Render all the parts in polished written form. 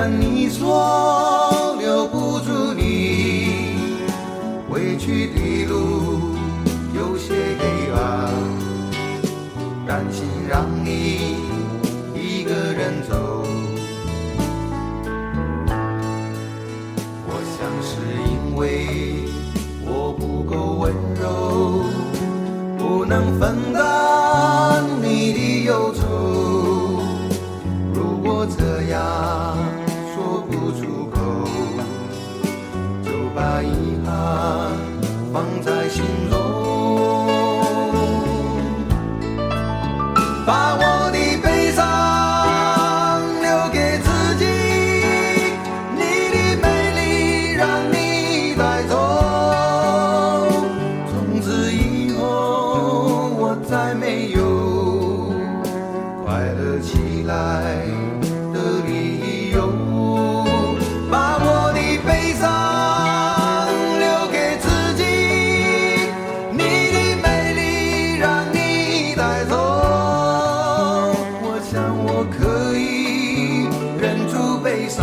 然你说留不住你，回去的路有些黑暗，担心让你一个人走。我想是因为我不够温柔，不能分担你的忧愁。如果这样说不出口，就把遗憾放在心中，把我的悲伤留给自己，你的美丽让你带走。从此以后我再没有快乐起来的理由，把我的悲伤留给自己，你的美丽让你带走。我想我可以忍住悲伤，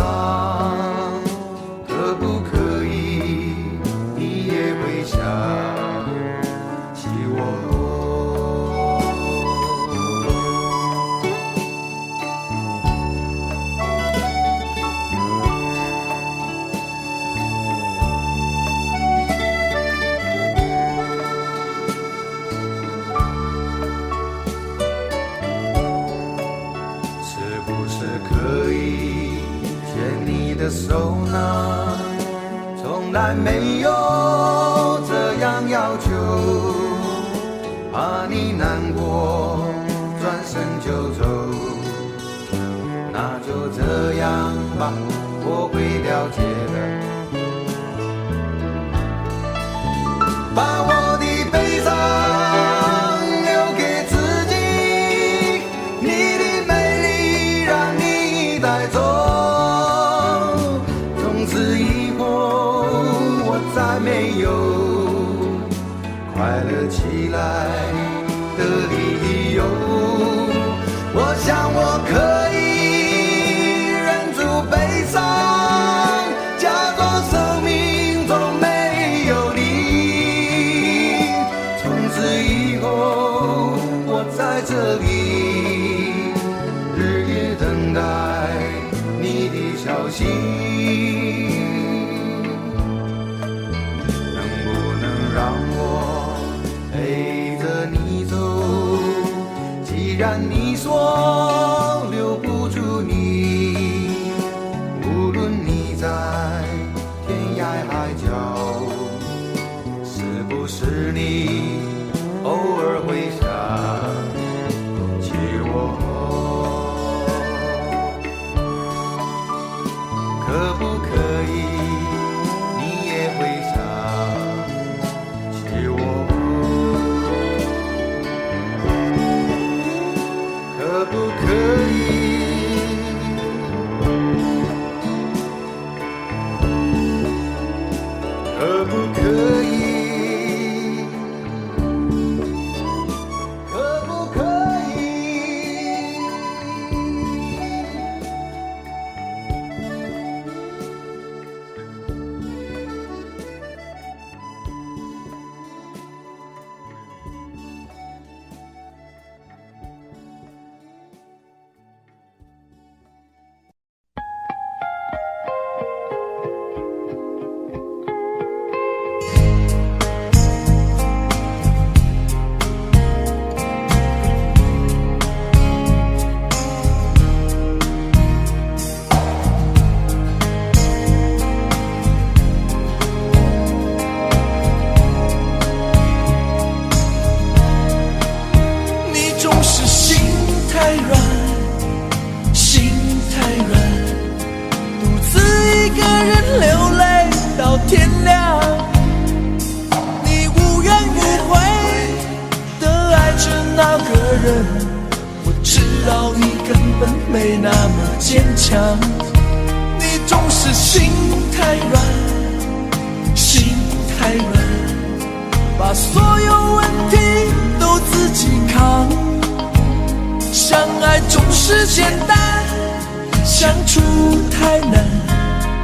可不可以你也会想起我？是不是可以牵你的手呢？从来没有这样要求，怕你难过转身就走。那就这样吧，我会了解的。把我的悲伤留给自己，你的美丽让你带走。从此以后我再没有快乐起来的理由。我想我可以忍住悲伤，假装生命中没有你。从此以后我在这里日夜等待你的消息，能不能让我陪着你走？既然你说留不住你，无论你在天涯海角，是不是你偶尔会想起我？可不可以你也会想起我？可不可以？可不可以？可不可以？我知道你根本没那么坚强，你总是心太软，心太软，把所有问题都自己扛。相爱总是简单，相处太难，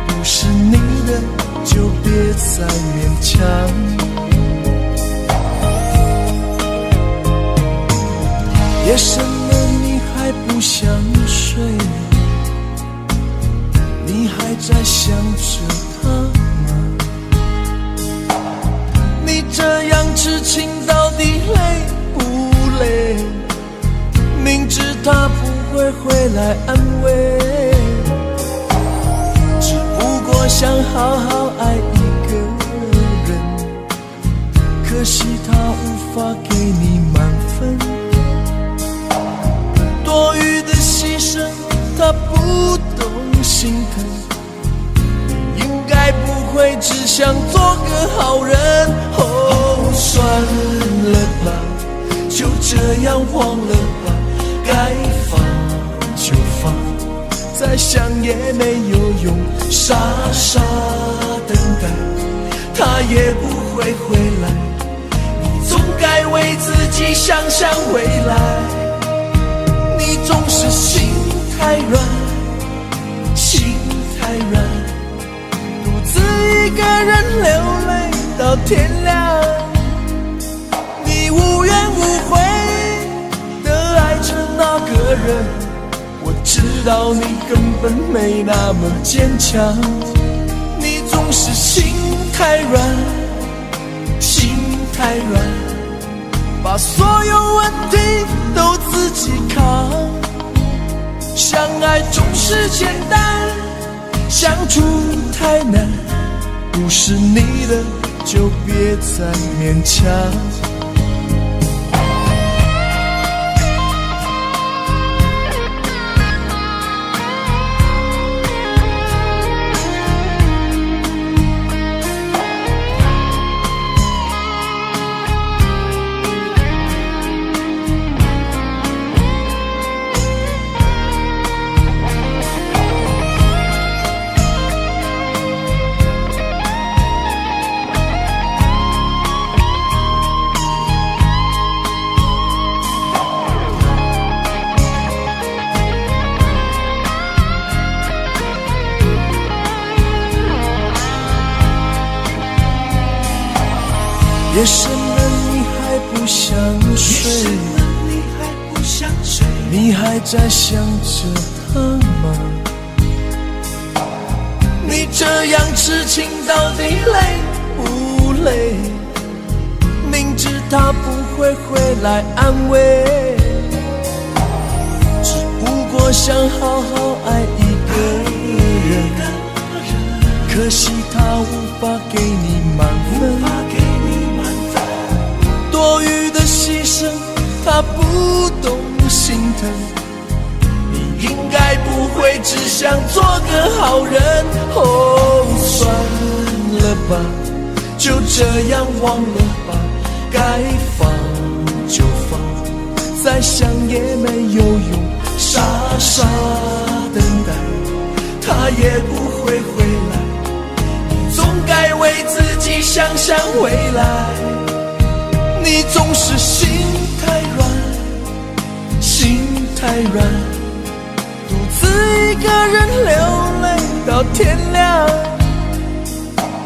不是你的就别再勉强。夜深了你还不想睡，你还在想着他吗？你这样痴情到底累不累？明知他不会回来安慰，只不过想好好爱一个人，可惜他无法给你满分，多余的牺牲他不懂心疼，你应该不会只想做个好人。哦，算了吧，就这样忘了吧，该放就放，再想也没有用，傻傻等待，他也不会回来，你总该为自己想想未来。你总是心太软，心太软，独自一个人流泪到天亮，你无怨无悔的爱着那个人，我知道你根本没那么坚强，你总是心太软，心太软，把所有问题都自己扛。相爱总是简单，相处太难，不是你的就别再勉强。夜深了你还不想睡，你还在想着他吗？你这样痴情到底累不累？明知他不会回来安慰，只不过想好好爱一个人，可惜他无法给你满分，多余的牺牲他不懂心疼，你应该不会只想做个好人。哦，算了吧，就这样忘了吧，该放就放，再想也没有用，傻傻等待，他也不会回来，你总该为自己想想未来。你总是心太软，心太软，独自一个人流泪到天亮，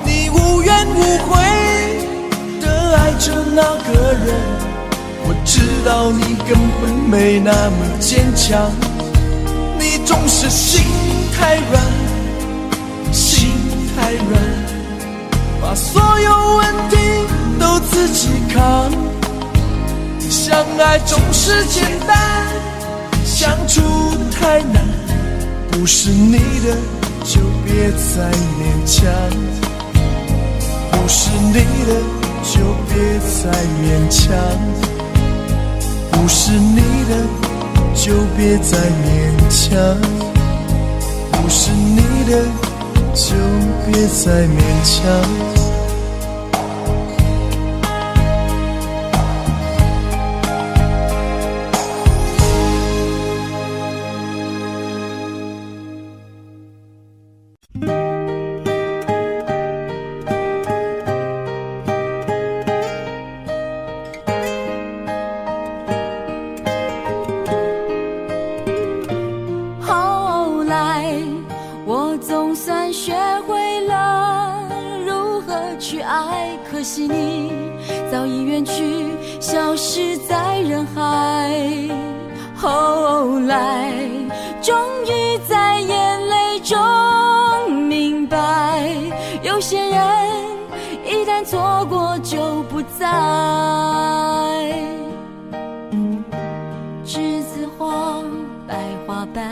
你无怨无悔的爱着那个人，我知道你根本没那么坚强，你总是心太软，心太软，把所有问题都自己扛。相爱总是简单，相处太难，不是你的就别再勉强，不是你的就别再勉强，不是你的就别再勉强，不是你的就别再勉强。后来去爱，可惜你早已远去，消失在人海。后来终于在眼泪中明白，有些人一旦错过就不再。栀子花白花瓣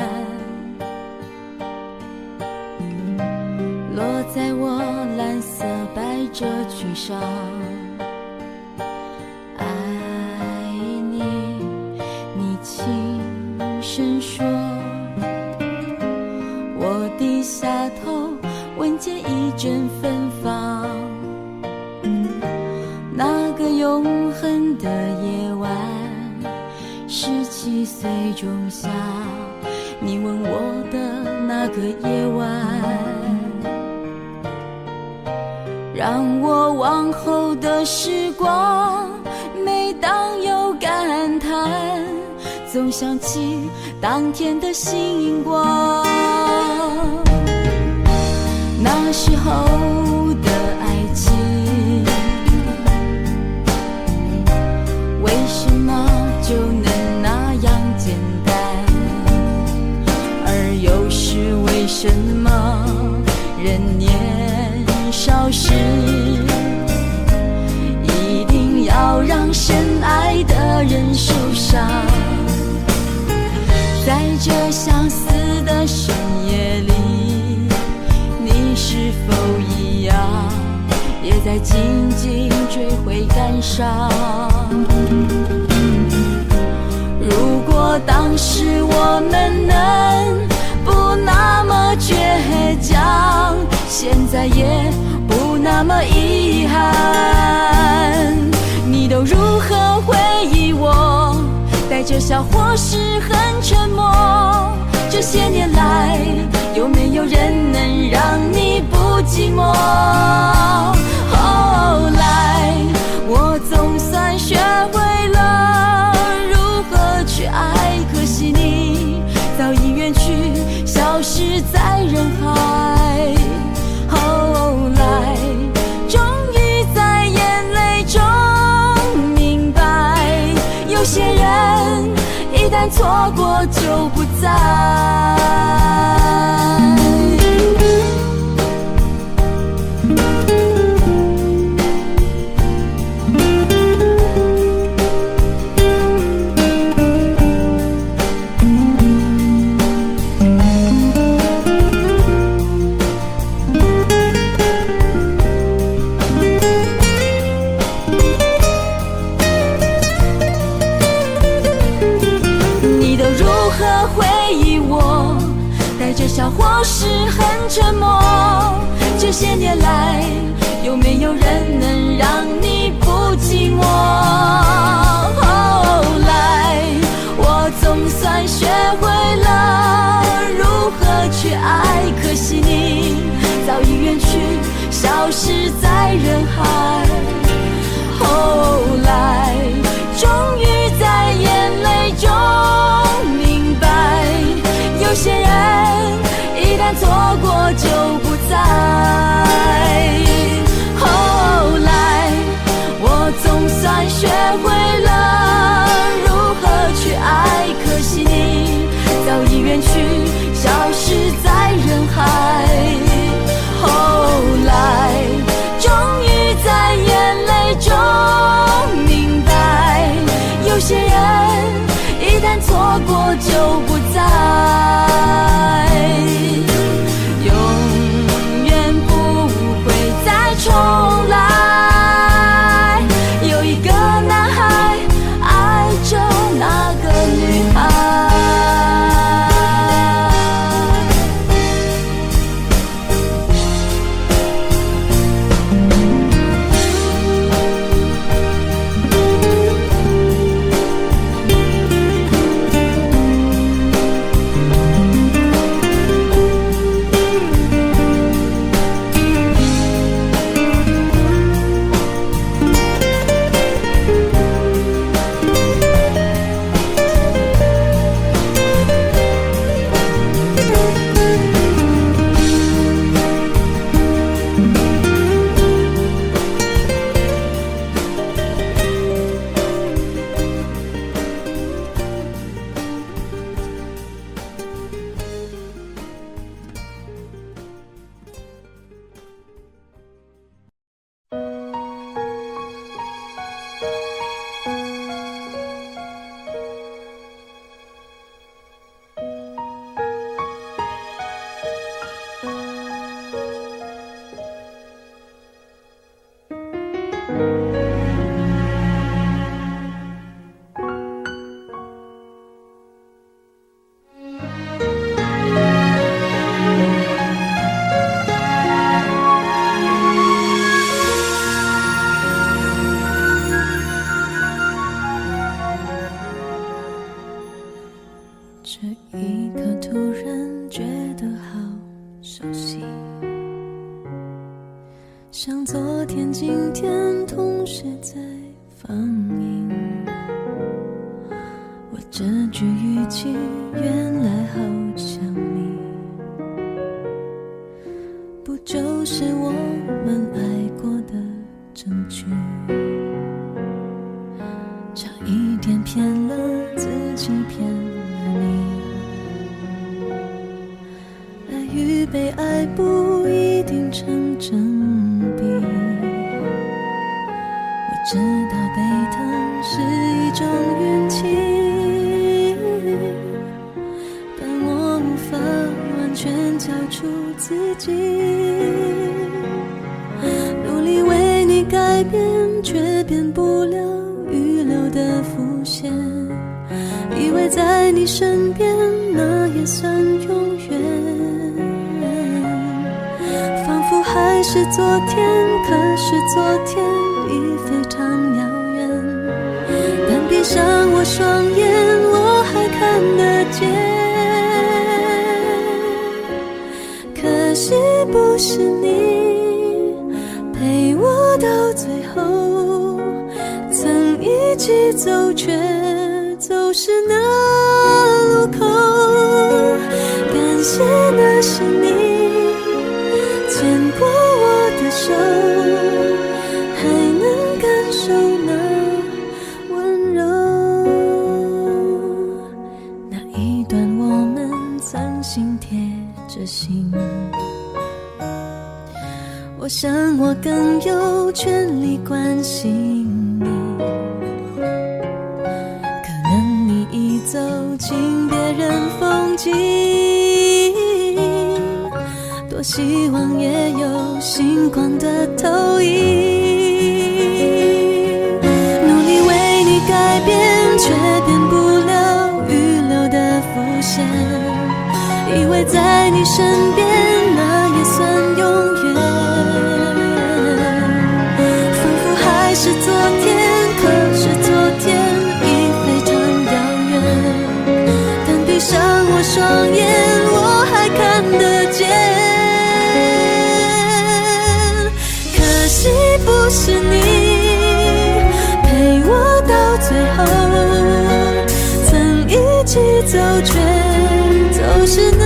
落在我蓝色百褶裙上，爱你，你轻声说，我低下头闻见一阵芬芳。那个永恒的夜晚，17岁仲夏，你吻我的那个夜晚，让我往后的时光，每当有感叹，总想起当天的星光。那时候的爱情，为什么就能那样简单？而又是为什么人年少时，一定要让深爱的人受伤？在这相似的深夜里，你是否一样，也在静静追悔感伤？如果当时我们能不那么倔强，现在也不那么遗憾。你都如何回忆我？带着笑或是很沉默。这些年来，有没有人能让你不寂寞？后来我总算学会了如何去爱，可惜你早已远去，消失在人海。后来终于在眼泪中明白，有些人一旦错过就不再。笑或是很沉默，这些年来，有没有人能让你不寂寞？后来我总算学会了如何去爱，可惜你早已远去，消失在人海。后来终于在眼泪中明白，有些人一旦错过就不再。后来我总算学会了如何去爱，可惜你早已远去，消失在人海。后来终这一刻突然觉得好熟悉，像昨天今天同时在放映。我这句语气原来好像你，不就是我们爱过的证据？差一点骗了自己，骗了你。爱与被爱不一定成正比，我知道被疼是一种运气，但我无法完全交出自己。努力为你改变，却变不了预留的伏线，以为在你身边那也算永远，仿佛还是昨天，可是昨天已非常遥远。但闭上我双眼，我还看得见。可惜不是你陪我到最后，曾一起走却走失那路口。感谢那是你牵过我的手，还能感受那温柔。那一段我们曾心贴着心，我想我更有权利关心你。可能你已走进别人风景，多希望也有星光的投影。努力为你改变，却变不了预留的伏线，以为在你身边那也算永远，仿佛还是昨天，可是昨天已非常遥远。但闭上我双眼，我还看得见。可惜不是你陪我到最后，曾一起走却走失那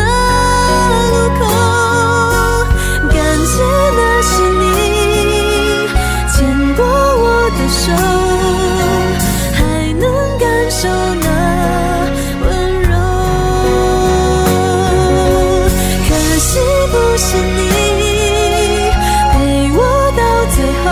路口。感谢那是你牵过我的手，还能感受那温柔。可惜不是你陪我到最后，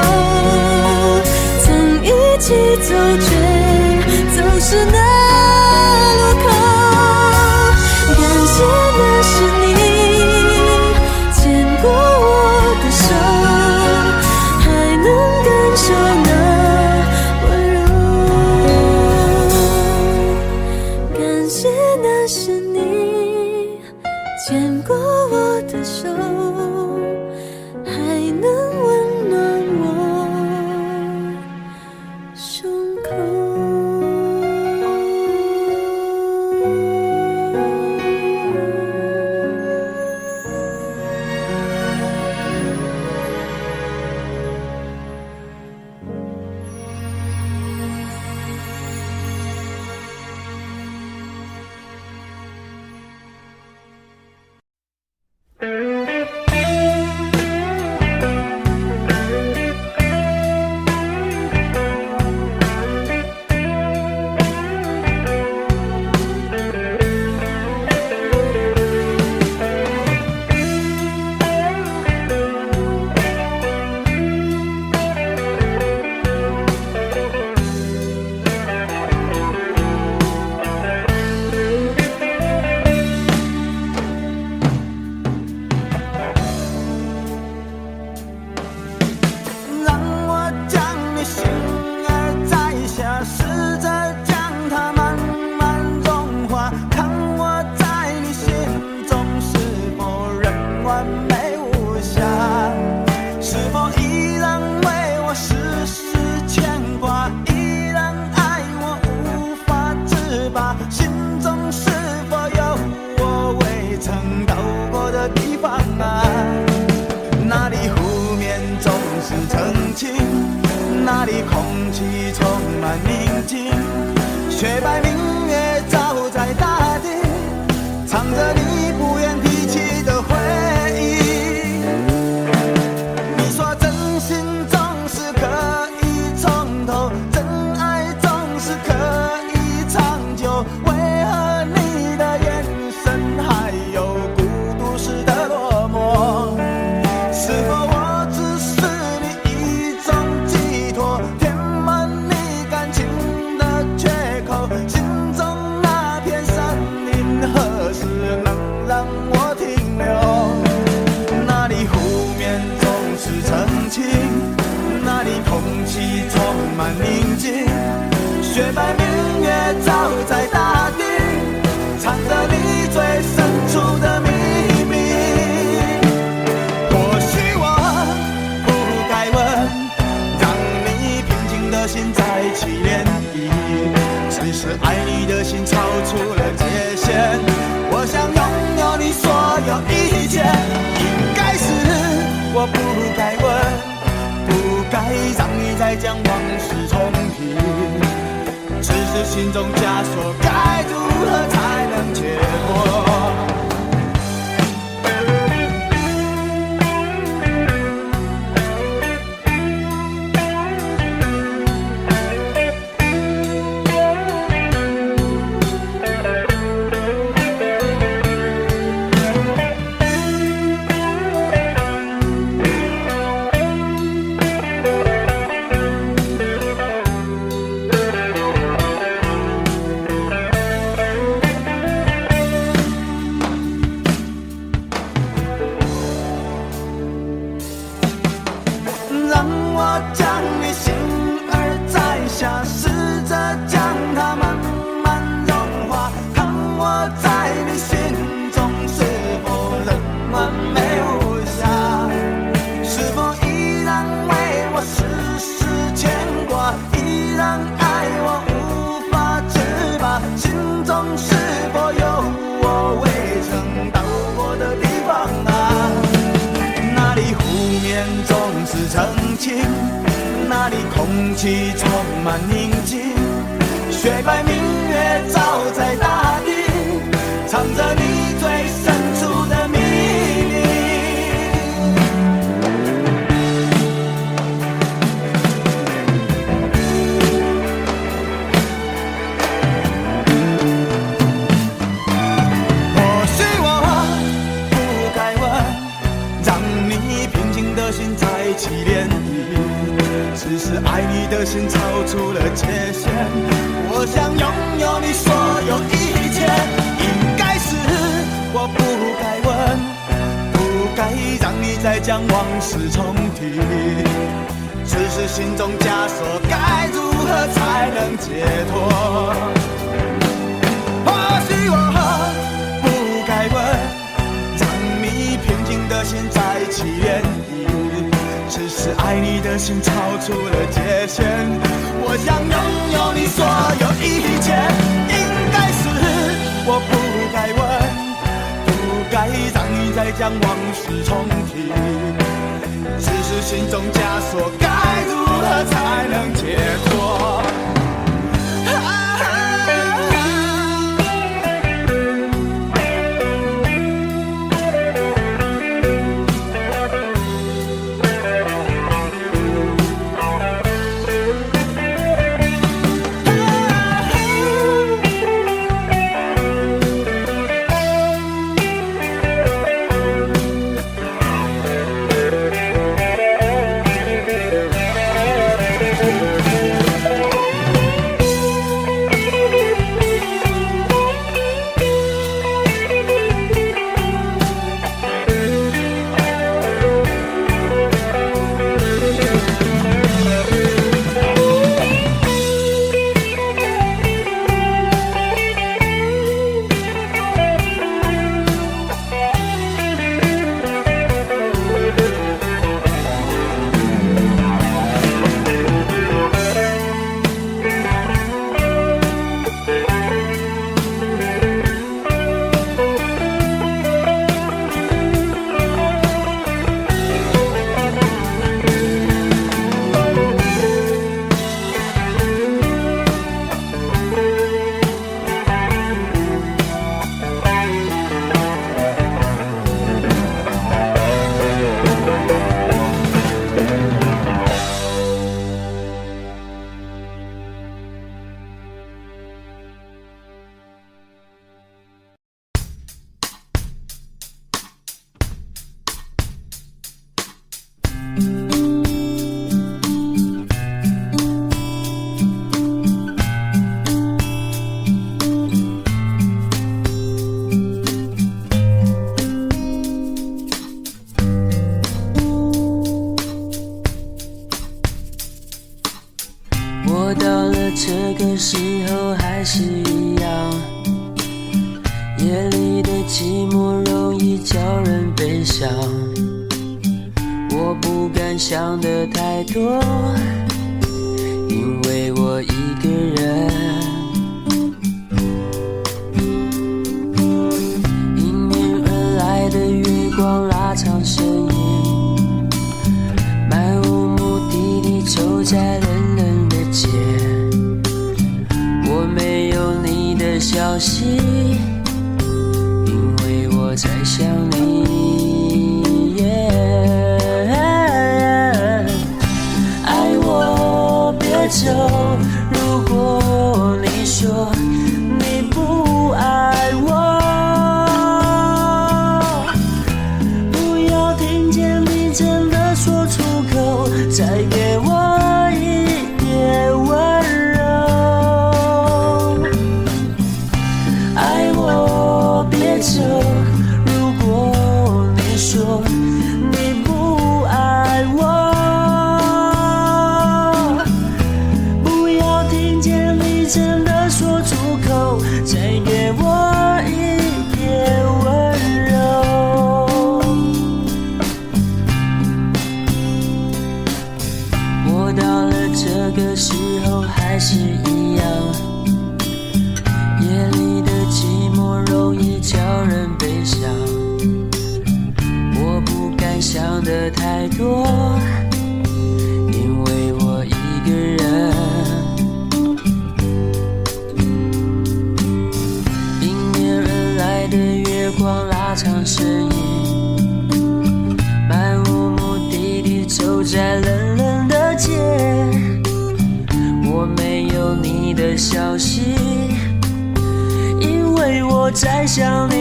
澄清，那里空气充满宁静，雪白明月照在大地，唱着你不愿提起的回忆。你说真心总是可以从头，真爱总是可以长久，为何你的眼神还有孤独时的落寞？是否我只是你一种寄托，填满你感情的缺口？心中那片森林何时能让我停留？那里湖面总是澄清，那里空气充满宁静，雪白明月照在大地，藏着你最深处的秘密。或许我不该问，让你平静的心再起涟漪，只是爱你的心超出了界限。我想拥有你所有一切，应该是我不该问，不该让你再将往事重提，只是心中枷锁该如何才能解脱？让我将你心儿摘下，试着将它慢慢融化，看我在你心中是否仍完美无瑕，是否依然为我时时牵挂，依然爱我无法自拔，心中是否有我未曾到过的地方啊？那里湖面总是澄清，那里空气充满宁静，雪白明月照在大地，藏着你最深处的秘密。或许我不该问，让你平静的心再起涟漪，只是爱你的心超出了界限。我想拥有你所有一切，应该是我不该问，不该让你再将往事重提，只是心中枷锁该如何才能解脱？或许我不该问，让你平静的心再起涟漪，只是爱你的心超出了界限。我想拥有你所有一切，应该是我不该问，不该让你再将往事重提，只是心中枷锁该如何才能解脱？我到了这个时候还是一样，夜里的寂寞容易叫人悲伤。我不敢想得太多，因为我一个人。迎面而来的月光拉长身影，漫无目的地走在冷冷的街。我没有你的消息，因为我在想你。爱我别走，如果你说你不爱我，不要听见你真的说出口，再给我一点温柔。爱我别走，如果你说你不爱我，不要听见你真的说出口，再给我一点温柔。我到了这个时候还是一样，夜里的寂寞容易叫人悲伤。我不敢想得太多，因为我一个人。迎面而来的月光拉长身影，漫无目的地走在冷冷的街。我没有你的消息，因为我在想你。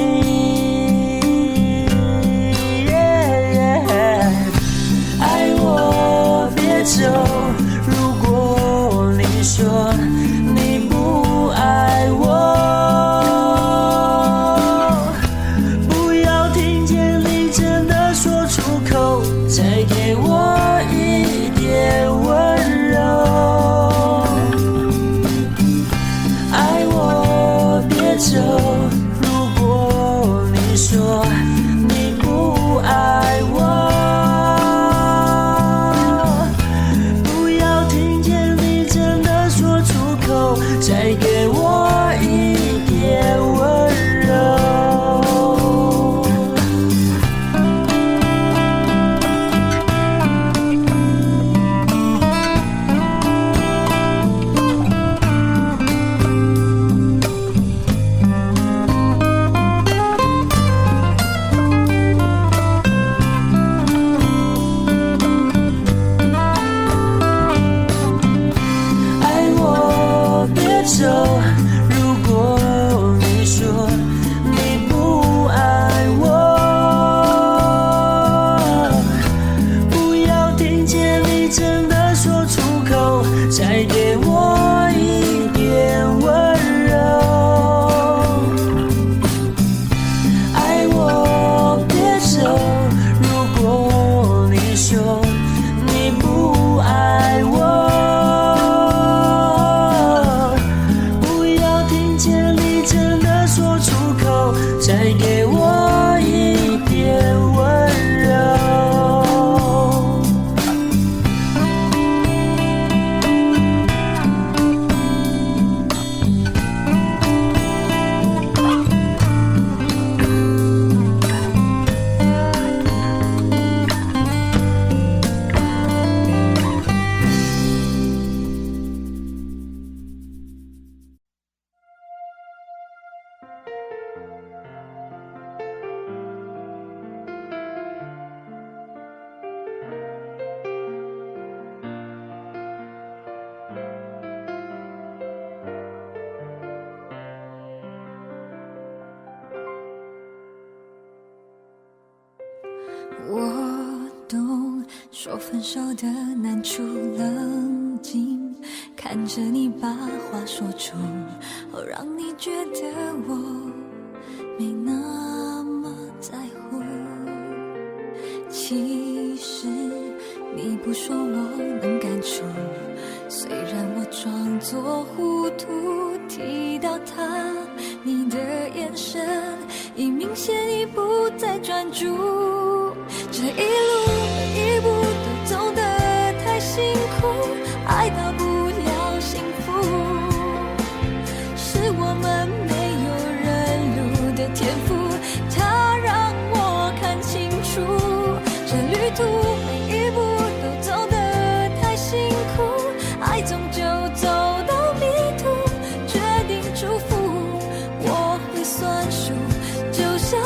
爱我别走，如果你说你不爱我，不要听见你真的说出口，再给我一点温柔。爱我别走，如果你说你不爱我，不要听见你真的说出口，再给我一点温柔。爱我别走，如果你说你不爱我，不要听见你真的说出口，再给我一点温柔。爱我别走，如果你说你不爱我，不要听见你真的说出口，再给我一点温柔。我懂，说分手的难处，冷静看着你把话说出，让你觉得我没那么在乎。其实你不说我能感触，虽然我装作糊涂提到他，你的眼神已明显已不再专注。这一路每一步都走得太辛苦，爱到不了幸福，是我们没有认路的天赋，它让我看清楚，这旅途每一步都走得太辛苦，爱终究走到迷途，决定祝福，我会算数，就像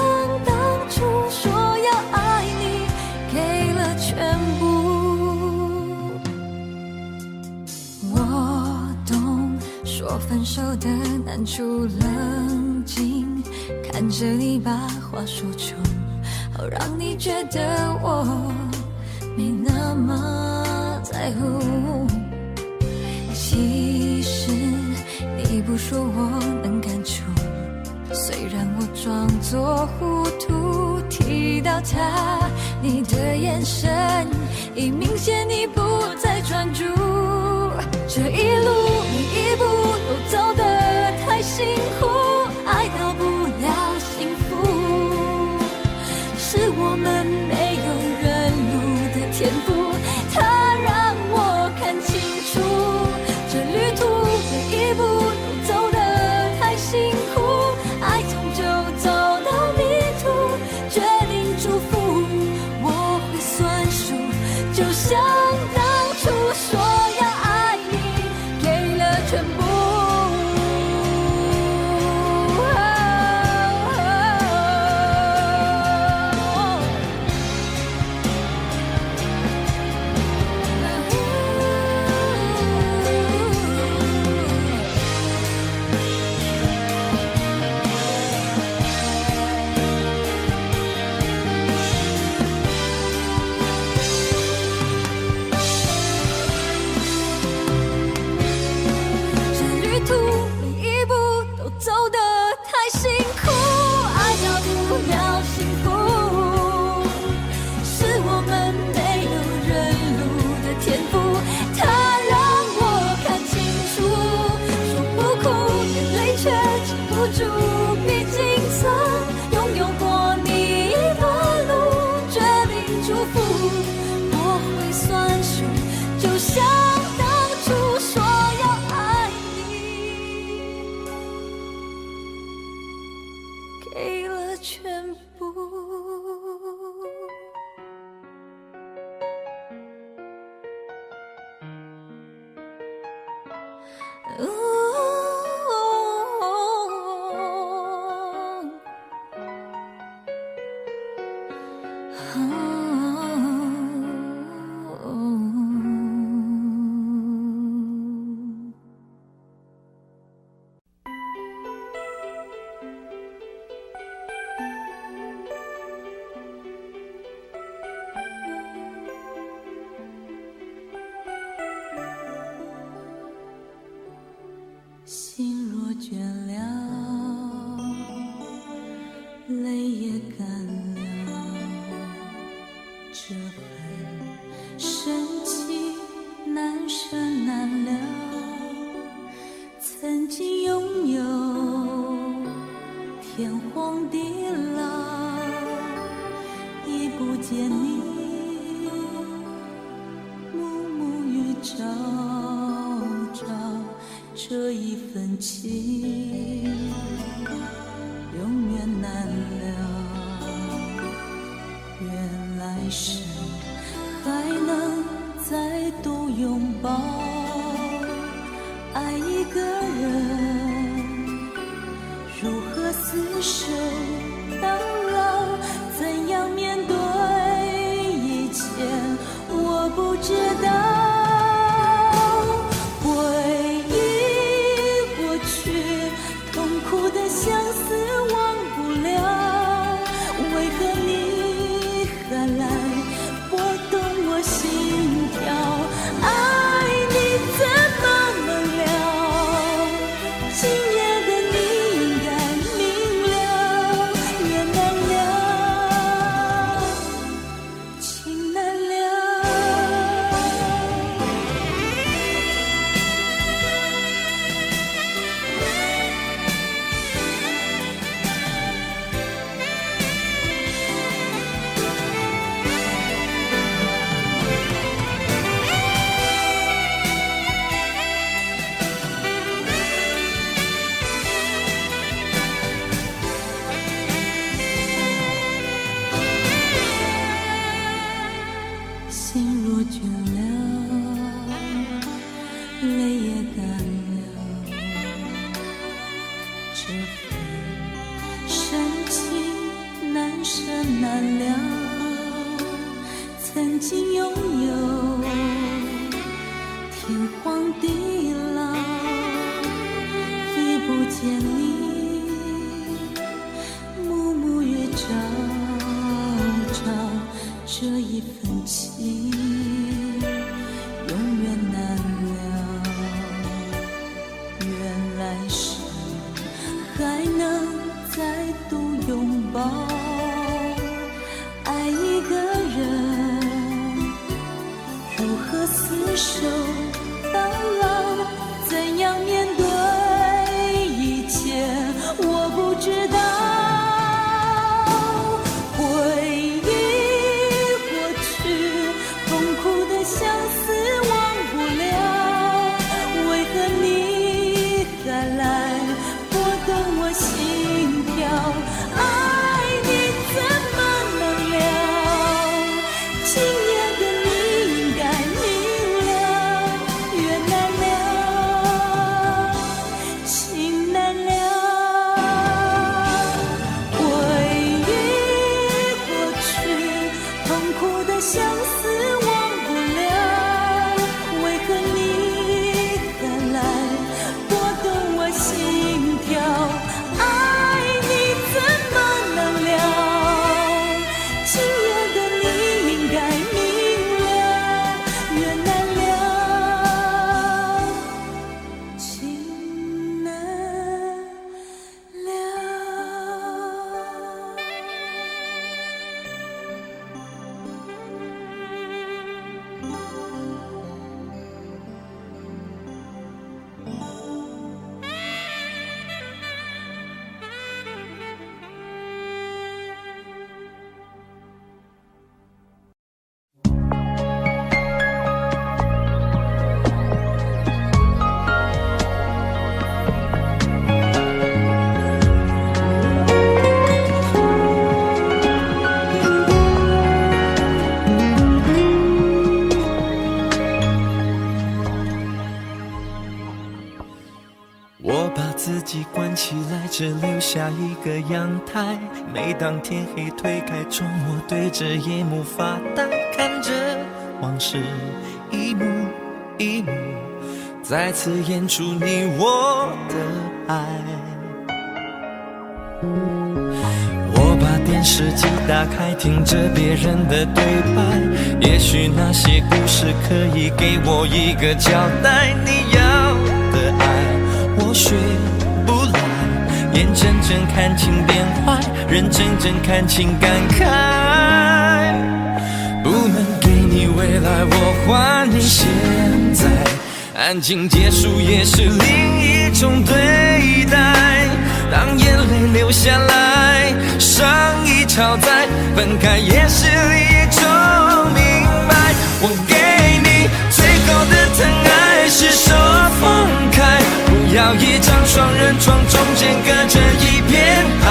当初说要爱你，给了全部。我懂说分手的难处，冷静看着你把话说出，好让你觉得我没那么在乎。其实你不说我能感触，虽然我装作糊涂提到他，你的眼神已明显你不再专注，这一路每一步都走得太辛苦，爱到不了幸福，是我们没有认路的天赋，它让我看清楚，这旅途每一步都走得太辛苦，爱终究走到迷途，决定祝福，我会算数，就像当初说要爱你，给了全部。给了全部。心若倦了，泪也干了，这份深情难舍难了。曾经拥有天荒地老，已不见你暮暮与朝朝。这一份情永远难了，愿来生还能再度拥抱。爱一个人如何厮守到老，怎样面对一切我不知道。相思忘不了，为何你还来拨动我心跳？爱你怎么能了？今夜的你应该明了，缘难了，情难了。天荒地老，已不见你，暮暮月照照，这一份情永远难了。愿来世还能再度拥抱，爱一个人如何厮守到老，怎样面对一切我不知道。回忆过去，痛苦的相思忘不了，为何你还来拨动我心跳？爱你怎么能了？今夜的你应该明了，缘难了，情难了。回忆过去，痛苦的相思忘不了，为何你还来拨动我心跳？爱你怎么能了？今夜的你应该明了，缘难了，情难了。我把自己关起来，只留下一个阳台。每当天黑推开窗，我对着夜幕发呆，看着往事一幕一幕再次演出你我的爱。我把电视机打开，听着别人的对白，也许那些故事可以给我一个交代。你要的爱我学不来，眼睁睁看情变坏，人睁睁看情感慨。不能给你未来，我还你现在，安静结束也是另一种对待。当眼泪流下来，伤已超载，分开也是一种明白。我给你最后的疼爱，是手放开，不要一张双人床，中间隔着一片海。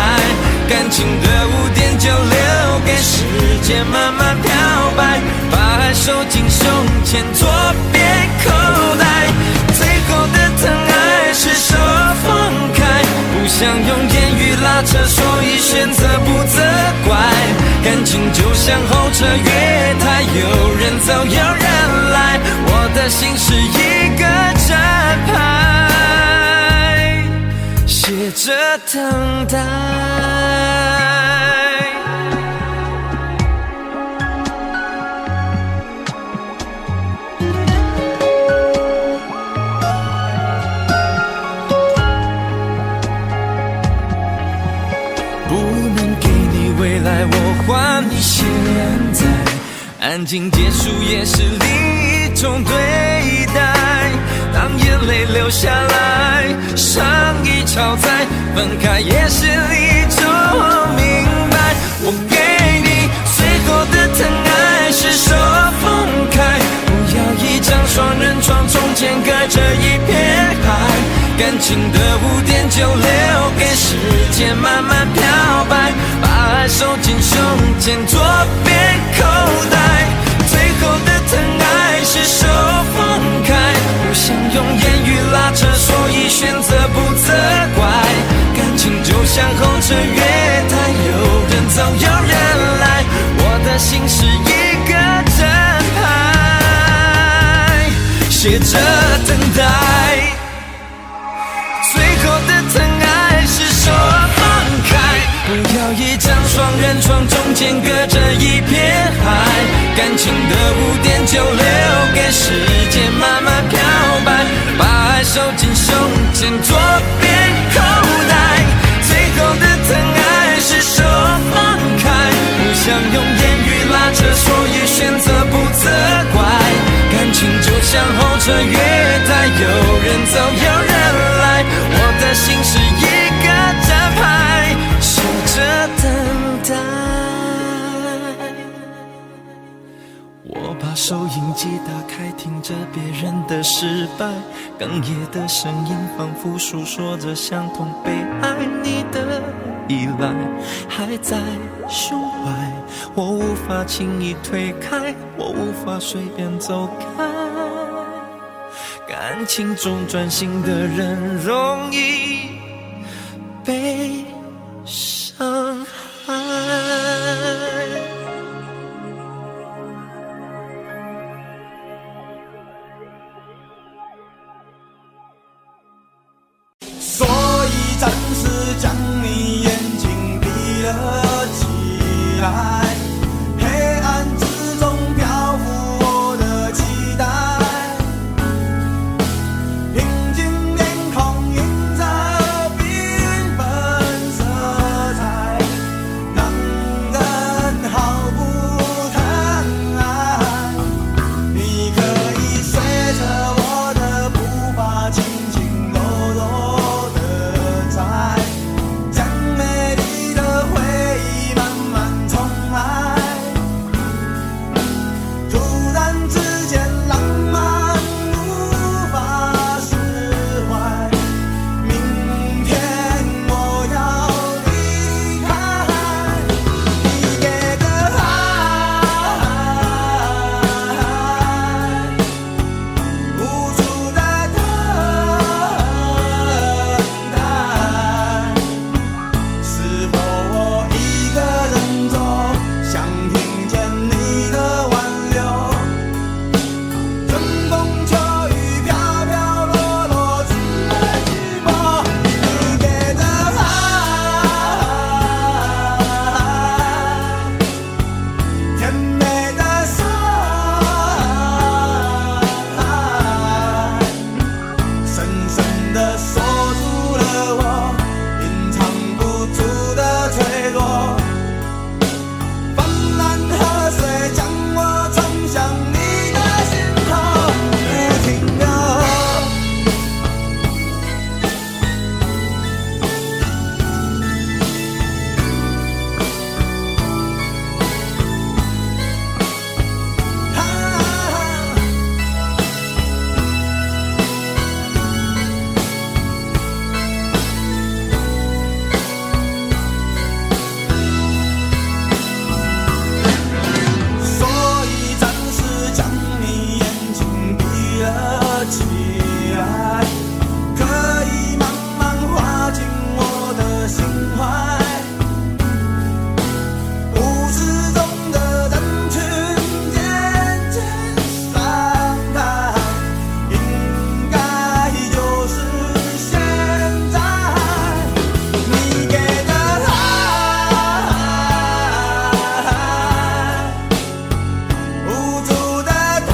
感情的污点就留给时间慢慢漂白，把爱收进胸前左边口袋。最后的疼爱是手放开，不想用言语拉扯，所以选择不责怪。感情就像候车月台，有人走有人来，我的心是一个站牌，写着等待。我还你现在，安静结束也是另一种对待。当眼泪流下来，伤已超载，分开也是一种明白。我给你最后的疼爱，是手放开，不要一张双人床，中间隔着一片海。感情的污点就留给时间慢慢漂白，把爱收进胸前左边口袋。最后的疼爱是手放开，不想用言语拉扯，所以选择不责怪。感情就像候车月台，有人走有人来，我的心是一个站牌，写着间隔着一片海，感情的污点就留给时间慢慢漂白，把爱收进胸前左边口袋，最后的疼爱是手放开，不想用言语拉扯，所以选择不责怪，感情就像候车月台，有人走有人来，我的心是一个站牌，守着等待。我把收音机打开，听着别人的失败，哽咽的声音仿佛诉说着相同被爱你的依赖，还在胸怀，我无法轻易推开，我无法随便走开，感情中专心的人容易被伤害。所以暂时将你眼睛闭了起来，黑暗之中漂浮我的期待，平静面孔映着缤纷色彩，让人毫不疼爱。你可以随着我的步伐轻轻柔柔将美丽的回忆慢慢重来，突然之间浪漫无法释怀，明天我要离开，你给的爱无处在等待，是否我一个人走，想听见你的挽留，春风秋雨飘飘落落，只为寂寞，你给的爱，甜美的伤害，深深地锁住了我隐藏不住的脆弱，泛滥河水将我冲向你的心头，不停留。所以暂时将你眼睛闭了起来，可以慢慢滑进我的心怀，舞池中的人群渐渐散开，应该就是现在，你给的爱无助的等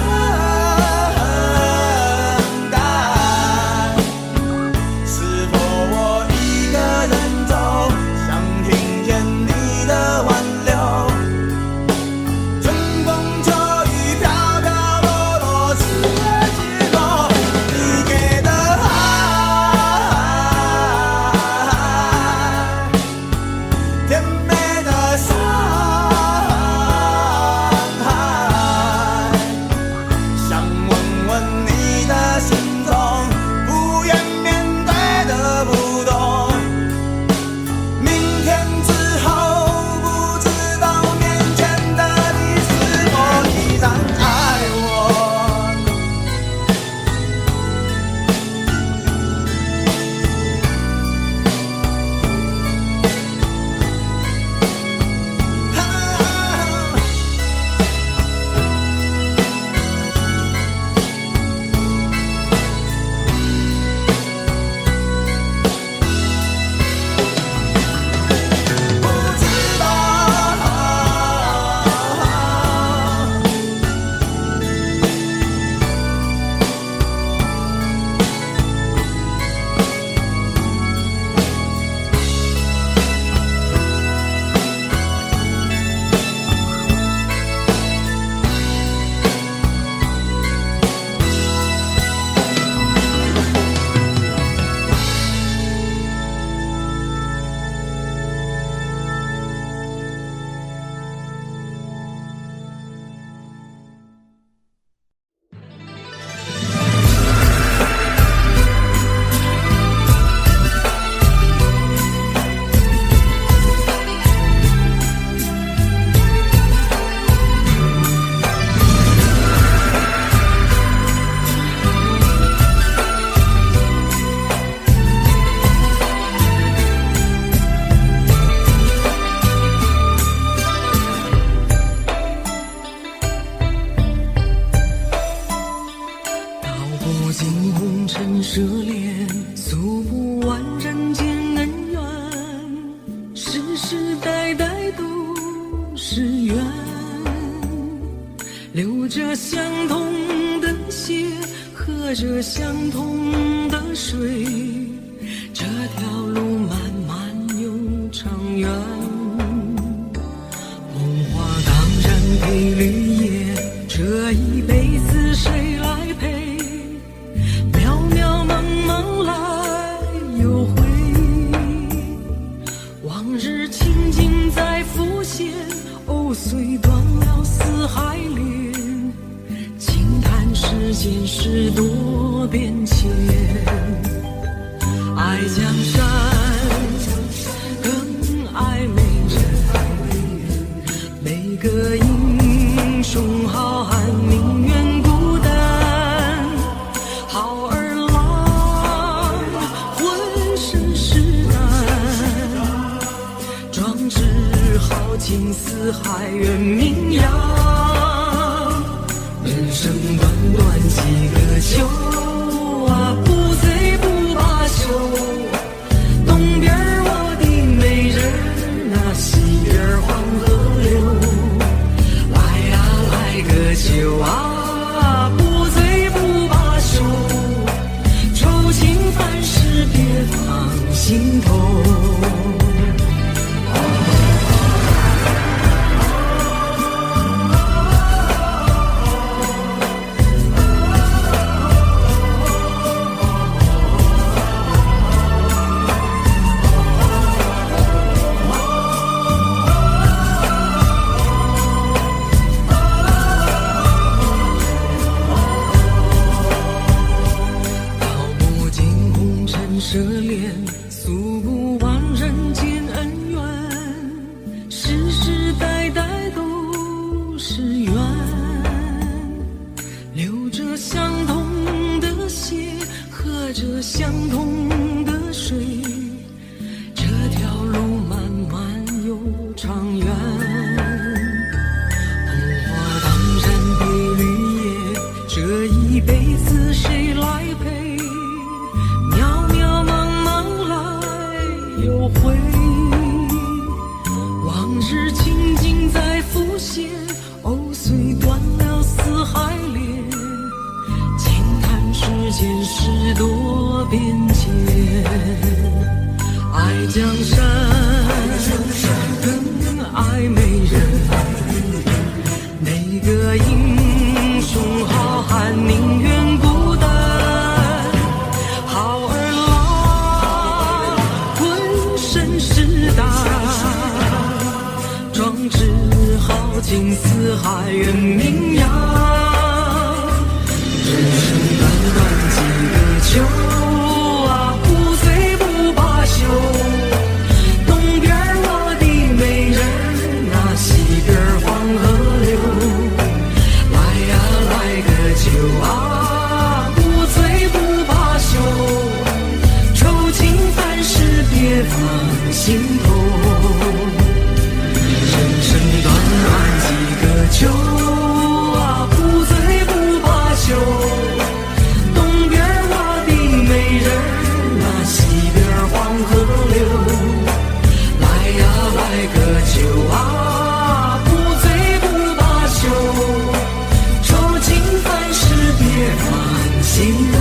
不尽红尘奢恋，诉不完人间恩怨，世世代代都是缘，流着相同的血，喝着相同的水，这条路漫漫又长远。红花当然配绿叶，这一辈子谁来陪？渺渺茫茫来又回，往日情景在浮现，藕虽断了丝还连，轻叹世间事多变迁。爱江山更爱美人，每个英雄好汉宁愿孤单，好儿郎浑身是胆，壮志豪情四海远名扬。人生短短几个秋啊，不醉不罢休。东边我的美人啊，西边黄河流。来呀来个秋啊，不醉不罢休。愁情烦事别放心头。奢恋，诉不完人间恩怨，世世代代都是缘，流着相同的血，喝着相同的水，这条路漫漫又长远。红花当然配绿叶，这一辈子谁来陪？又回，往日情景在浮现，藕虽断了丝还连，轻叹世间事多变迁。爱江山更爱美人，每个英雄好汉宁愿孤单，好儿身是胆，壮志豪情四海远名扬。人生短短几个秋啊，不醉不罢休。东边我的美人啊，西边黄河流。来呀来个秋啊，不醉不罢休。愁情烦事别放心头，人生短短几个秋啊，不醉不罢休。东边我的美人啊，西边黄河流。来呀来个秋啊，不醉不罢休。愁情烦事别放心头。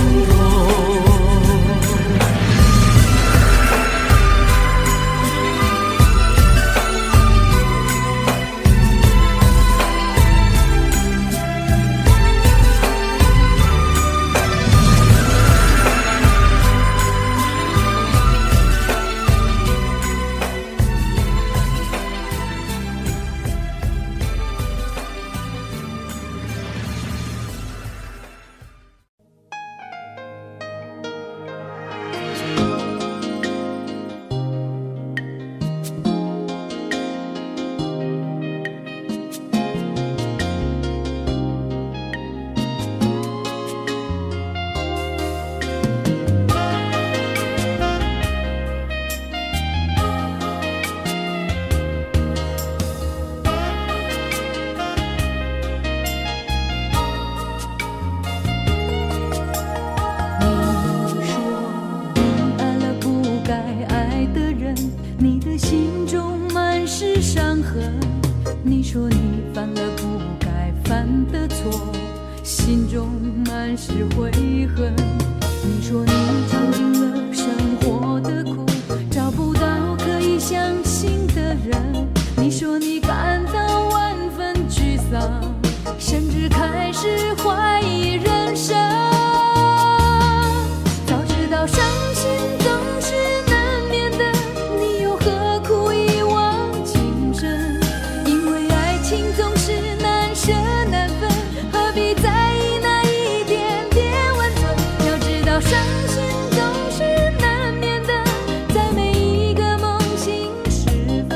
满是悔恨。你说你尝尽了生活的苦，找不到可以相信的人。你说你感到万分沮丧，甚至开始怀疑人生。早知道伤心总是难免的，你又何苦一往情深？因为爱情总是难舍难分，何必在意那一点点温存？要知道伤心总是难免的，在每一个梦醒时分。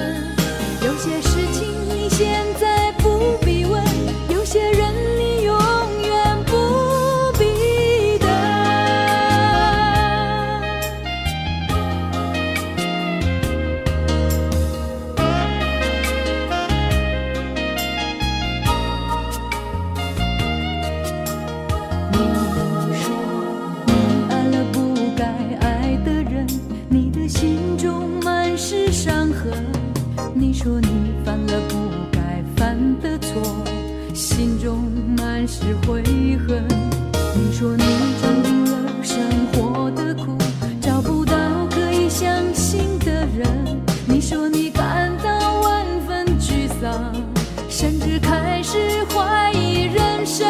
有些事情你现在不必问，有些人你永远不必等。你说你爱了不该爱的人，你的心中满是伤痕。你说你犯了不该犯的错，心中满是悔恨。你说你尝尽了生活的苦，找不到可以相信的人。你说你感到万分沮丧，甚至开始怀疑人生。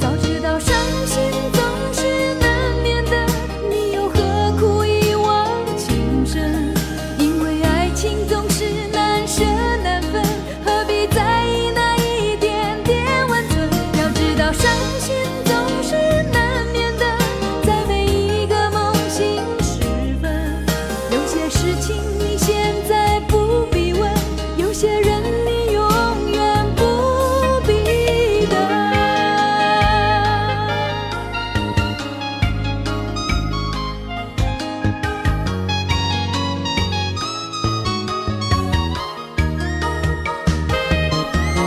早知道伤心总是难免的，你又何苦一往情深？因为爱情总是难舍难分，何必在意那一点点温存？要知道伤心总是难免的，在每一个梦醒时分。有些事情你现在不必问，有些人你永远不必等。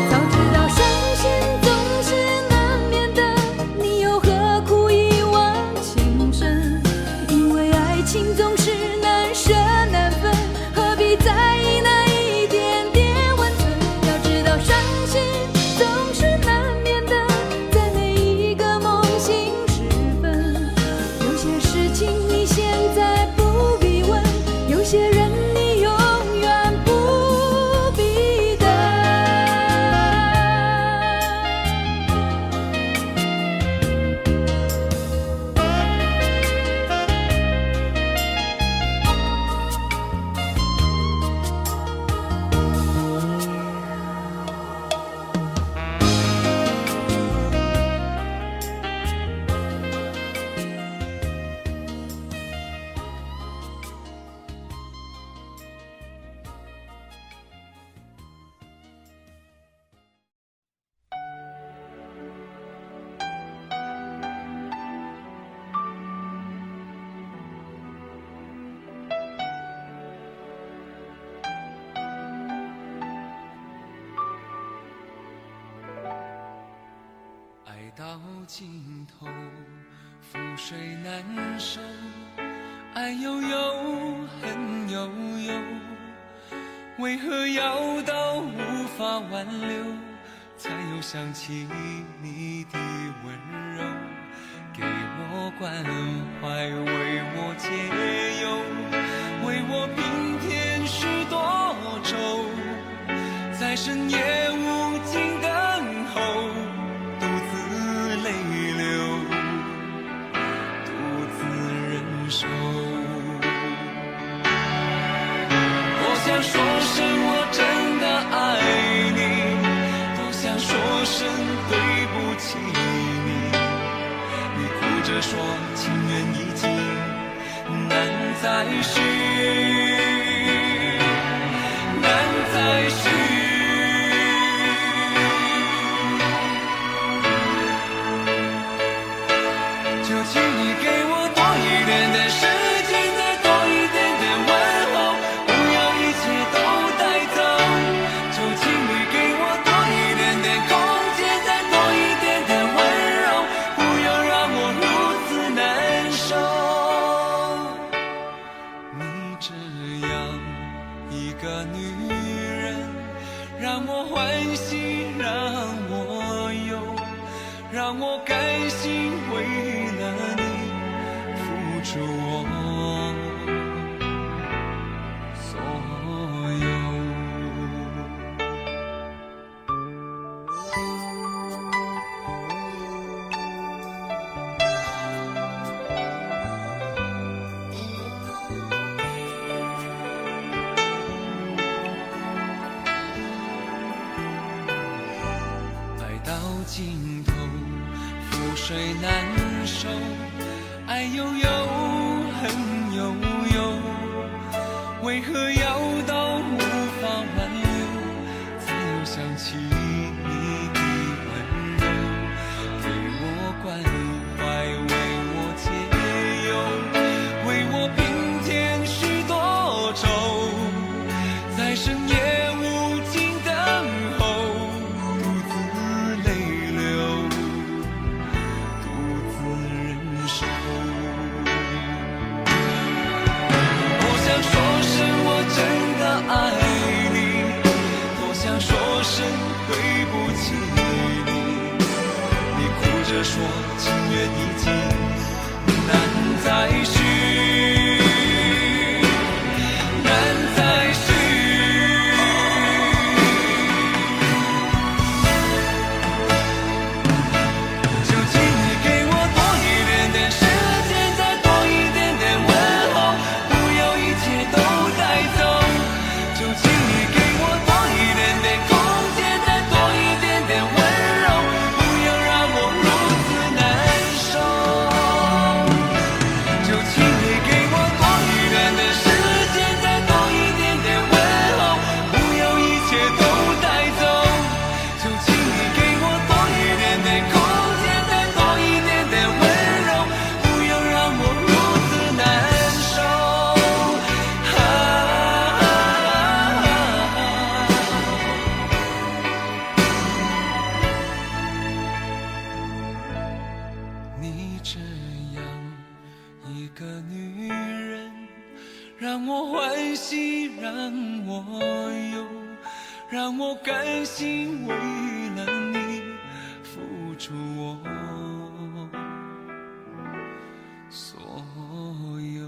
早知道伤心总是难免的，你又何苦一往情深？因为爱情总是难舍难分，何必在意那一点点温存？要知道伤心总是难免的，在每一个梦醒时分。有些事情你现在不必问，有些人你永远不必等。爱到尽头，覆水难收，爱悠悠，恨悠悠，为何要到无法挽留，才又想起你的温柔？给我关怀，为我解忧，为我平添许多愁，在深夜无尽等候，独自泪流，独自忍受。多想说声我真的爱你，多想说声对不起你，你哭着说情缘已尽，难再续，难再续。就请你给我多一点点时间，再多一点点问候，不要一切都带走。就请你给我多一点点空间，再多一点点温柔，不要让我如此难受。你这样一个女人，让我欢喜，让我忧，让难受，爱悠悠，恨悠悠，为何要到无法挽留，才又想起你的温柔，给我关怀，为我解忧，为我平添许多愁，在深夜无尽等候，独自泪流，独自忍受。多想说声我真的爱你，多想说声对不起你，你哭着说情缘已尽，难再续，难再续。就请你给我多一点点时间，再多一点点问候，不要一切都带走。就请你给我多一点点空间，再多一点点温柔，不要让我如此难受。就请你给我多一点点时间，再多一点点问候，不要一切都带走。就请你给我多一点点空间，再多一点点温柔，不要让我如此难受。你这样一个女人，让我欢喜，让我忧，让我甘心为了你付出我所有。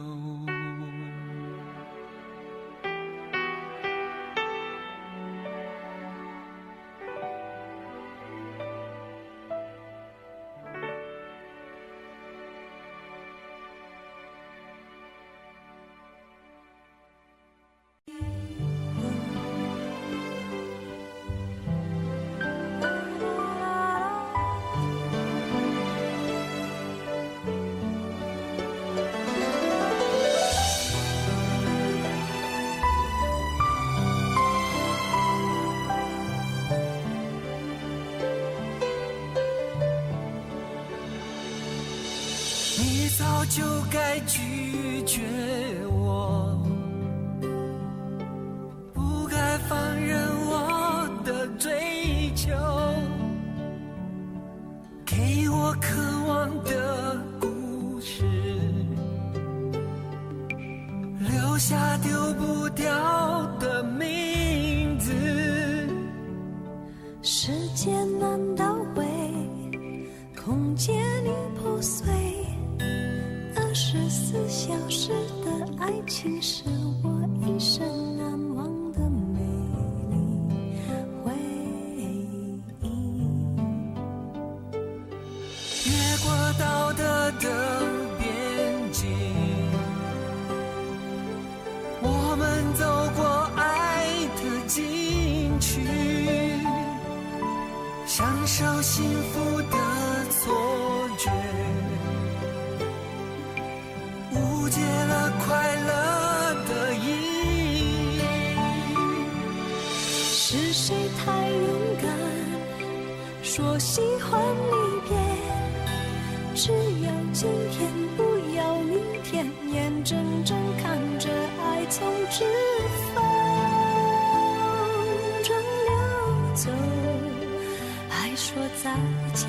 你早就该拒绝我，不该放任我的追求，给我渴望的故事，留下丢不掉的名字。时间难倒回，空间已破碎。24小时的爱情是我一生难忘的美丽回忆。越过道德的边境，我们走过爱的禁区，享受幸福的错觉，误解了快乐的意义。是谁太勇敢，说喜欢离别？只要今天，不要明天，眼睁睁看着爱从指缝中流走，还说再见。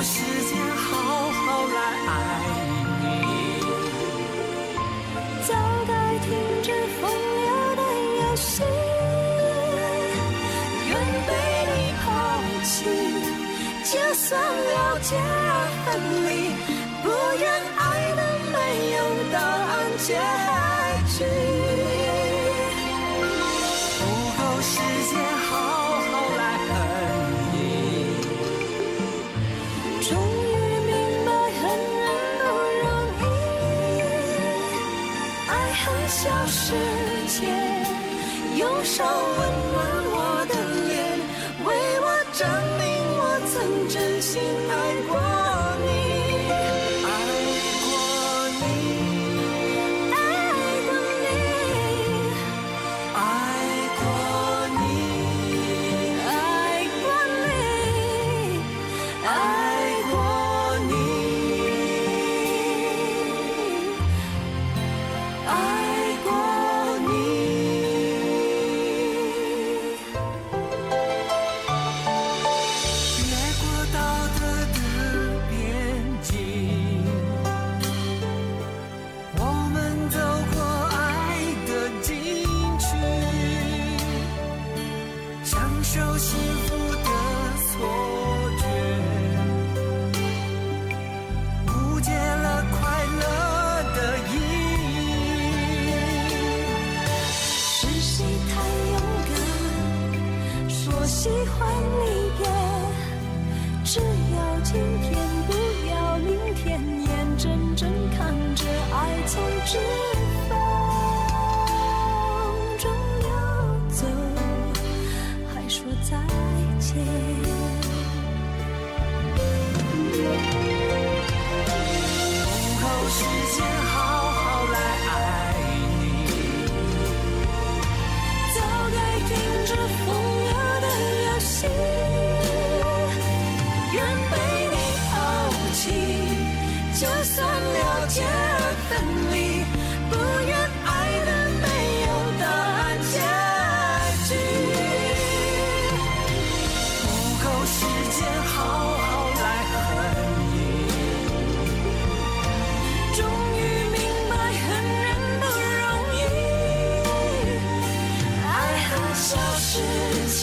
时间好好来爱你，早该停止风流的游戏，愿被你抛弃，就算了解而分离，不愿爱的没有答案结局。不够时间好好来恨你，终于明白恨人不容易，爱恨消失前，用手温暖我的心爱过你，爱过你，爱过你，爱过你，爱过你，爱过你，爱过你。越过道德的边境，我们走过爱的禁区，享受幸福的错觉，误解了快乐的意义。是谁太勇敢，说喜欢离别，只要今天不要明天，眼睁睁看着爱从指缝中溜走，还说再见。不够时间好好来爱你，早该停止风流的游戏，愿被你抛弃，就算了解而分离，不愿爱的没有答案结局。不够时间好好来恨你，终于明白恨人不容易，爱恨消失前，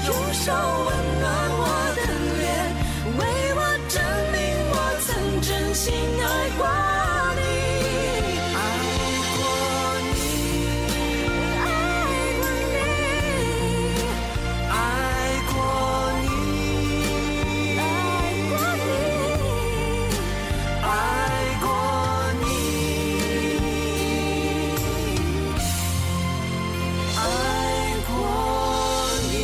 用手温暖我的脸，为我证明我曾真心爱过你，爱过你，爱过你，爱过你，爱过你，爱过你，爱过你。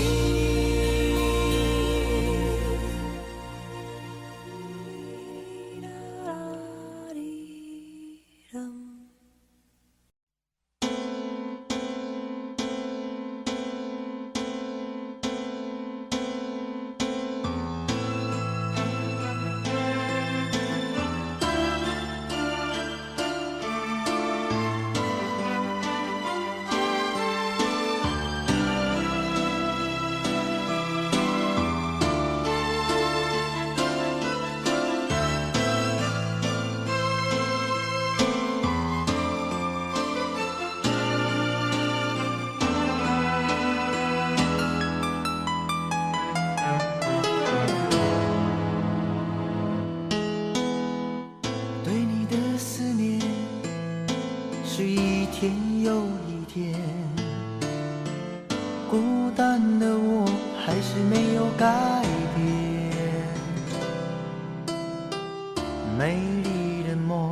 对你的思念是一天又一天，孤单的我还是没有改变。美丽的梦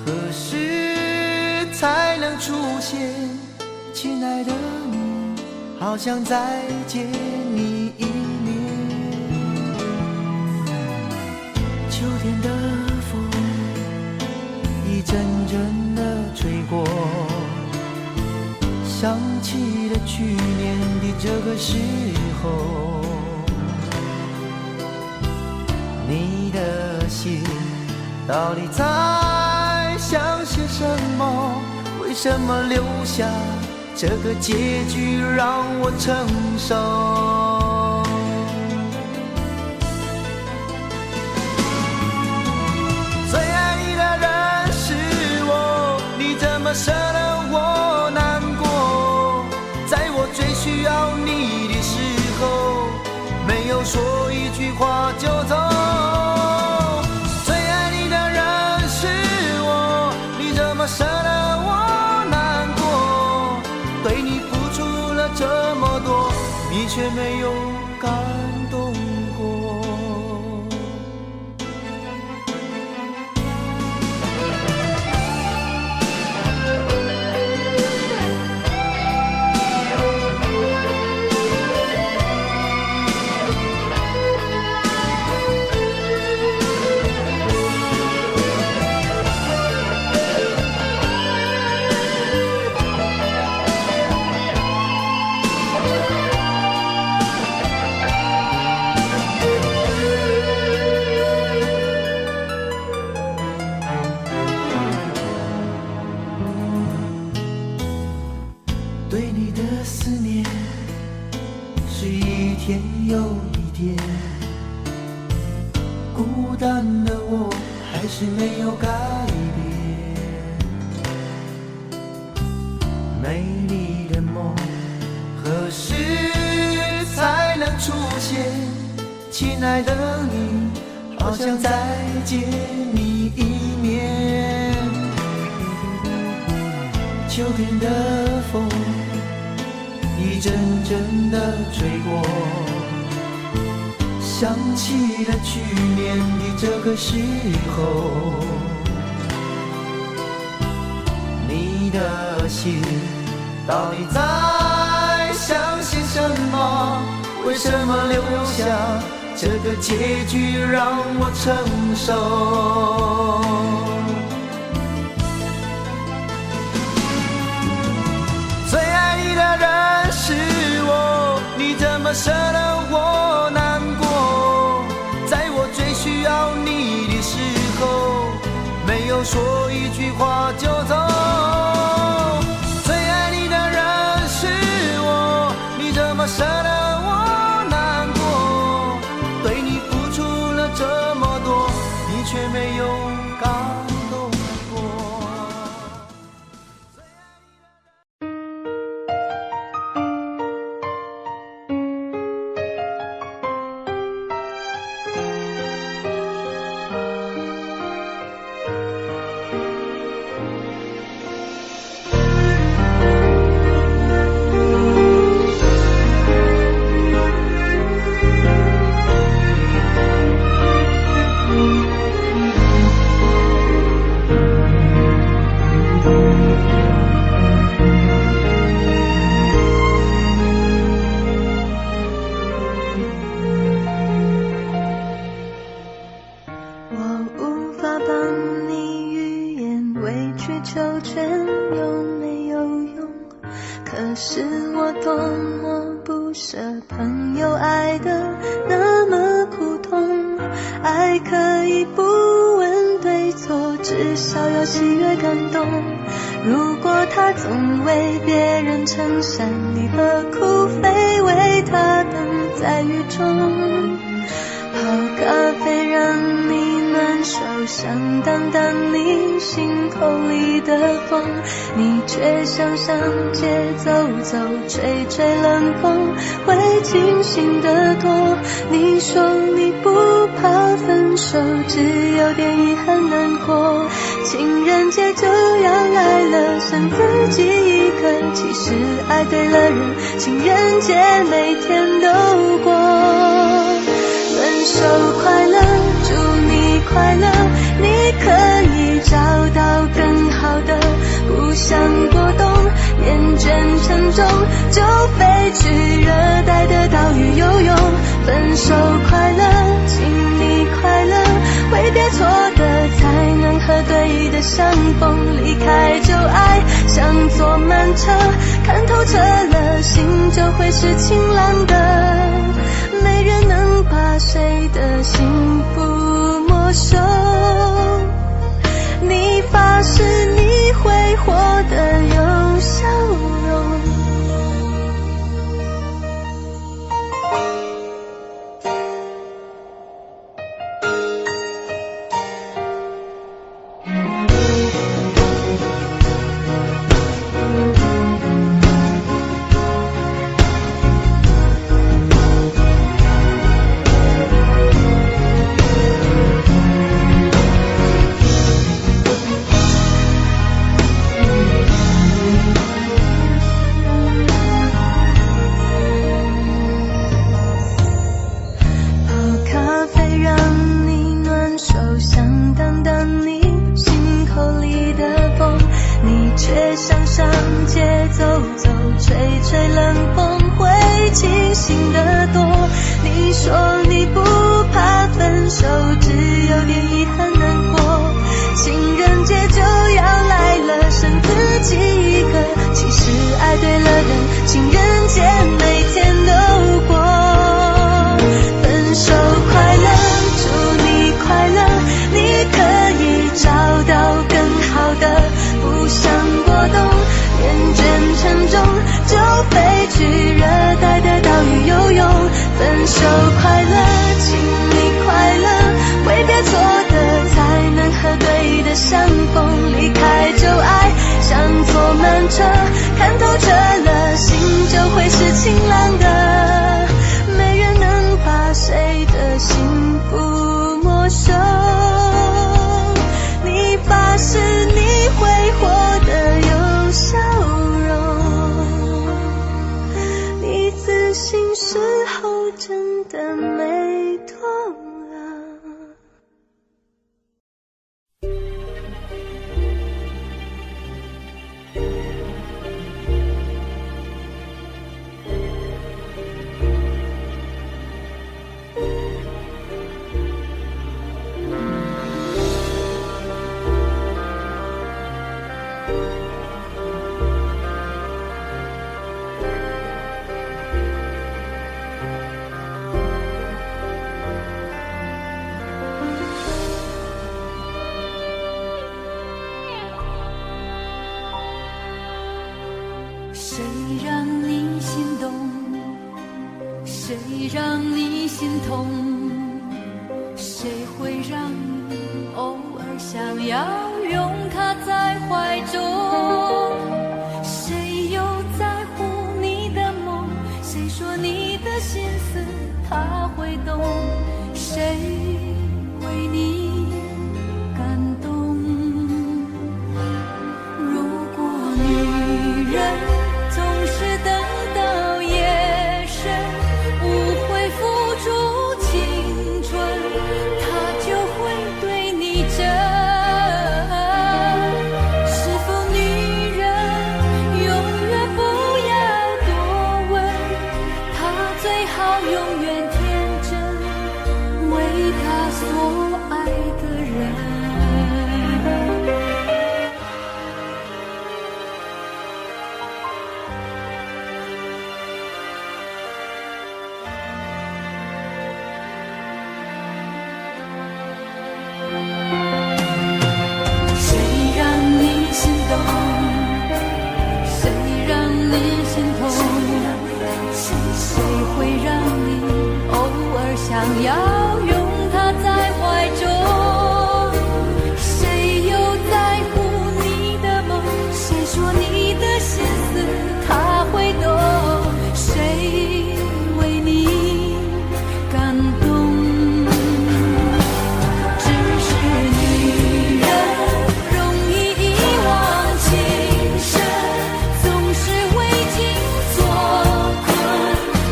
何时才能出现？亲爱的你，好想再见你一面。秋天的风一阵阵的吹过，想起了去年的这个时候，你的信到底在想些什么？为什么留下这个结局让我承受？最爱你的人是我，你怎么舍得我难过？在我最需要你的时候，没有说一句话就走。最爱你的人是我，你怎么舍得我难过？对你付出了这么多，你却没有感动过。是一天又一天，孤单的我还是没有改变。美丽的梦何时才能出现？亲爱的你，好想再见你一面。秋天的风一阵阵的吹过，想起了去年的这个时候，你的心到底在想些什么？为什么留下这个结局让我承受？最爱你的人是我，你怎么舍得我难过？在我最需要你的时候，没有说一句话就走。最爱你的人是我，你怎么舍得我难过？对你付出了这么多，你却没有感动过。想上街走走，吹吹冷风，会清醒得多。你说你不怕分手，只有点遗憾难过。情人节就要来了，剩自己一个。其实爱对了人，情人节每天都过。分手快乐，祝你快乐，你可以找到更好的。不想过冬，厌倦沉重，就飞去热带的岛屿游泳。分手快乐，请你快乐，挥别错的才能和对的相逢。离开旧爱，像坐慢车，看透彻了，心就会是晴朗的。没人能把谁的幸福没收，你发誓你会活得有笑容。去热带的岛屿游泳。彻，看透彻了，心就会是晴朗的。没人能把谁的幸福没收。你发誓你会活得有笑容，你自信时候真的没多了。谁让你心动？谁让你心痛？谁会让你偶尔想要拥他在怀中？谁又在乎你的梦？谁说你的心思他会懂？谁为你感动？如果女人总是等到夜深，无悔付出青春，他就会对你真。是否女人永远不要多问，她最好永远天真，为她所爱的人。谁让你心动？谁让你心痛？谁会让你偶尔想要拥他在怀中？谁又在乎你的梦？谁说你的心思他会懂？谁为你感动？只是女人容易遗忘情深，总是为情所困，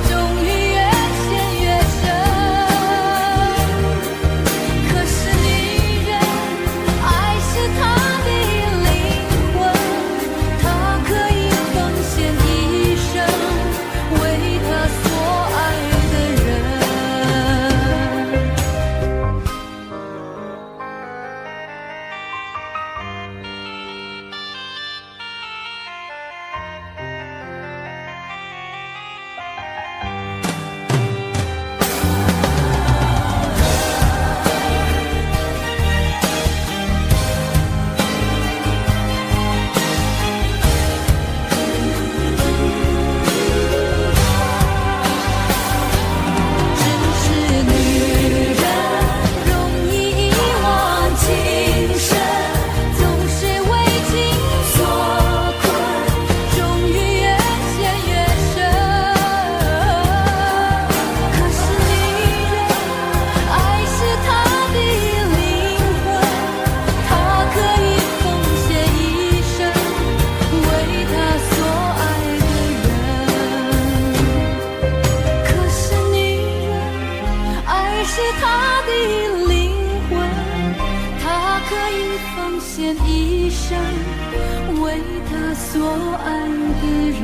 终于越陷越深。可是女人，爱是她的灵魂，她可以奉献一生，为她所爱的人。只是女人容易遗忘情深，总是为情所困，终于越陷越深。可是女人，爱是她的灵魂，她可以奉献一生，为她所爱的人。可是女人，爱是她的灵魂，她可以奉献一生，为她所爱的人。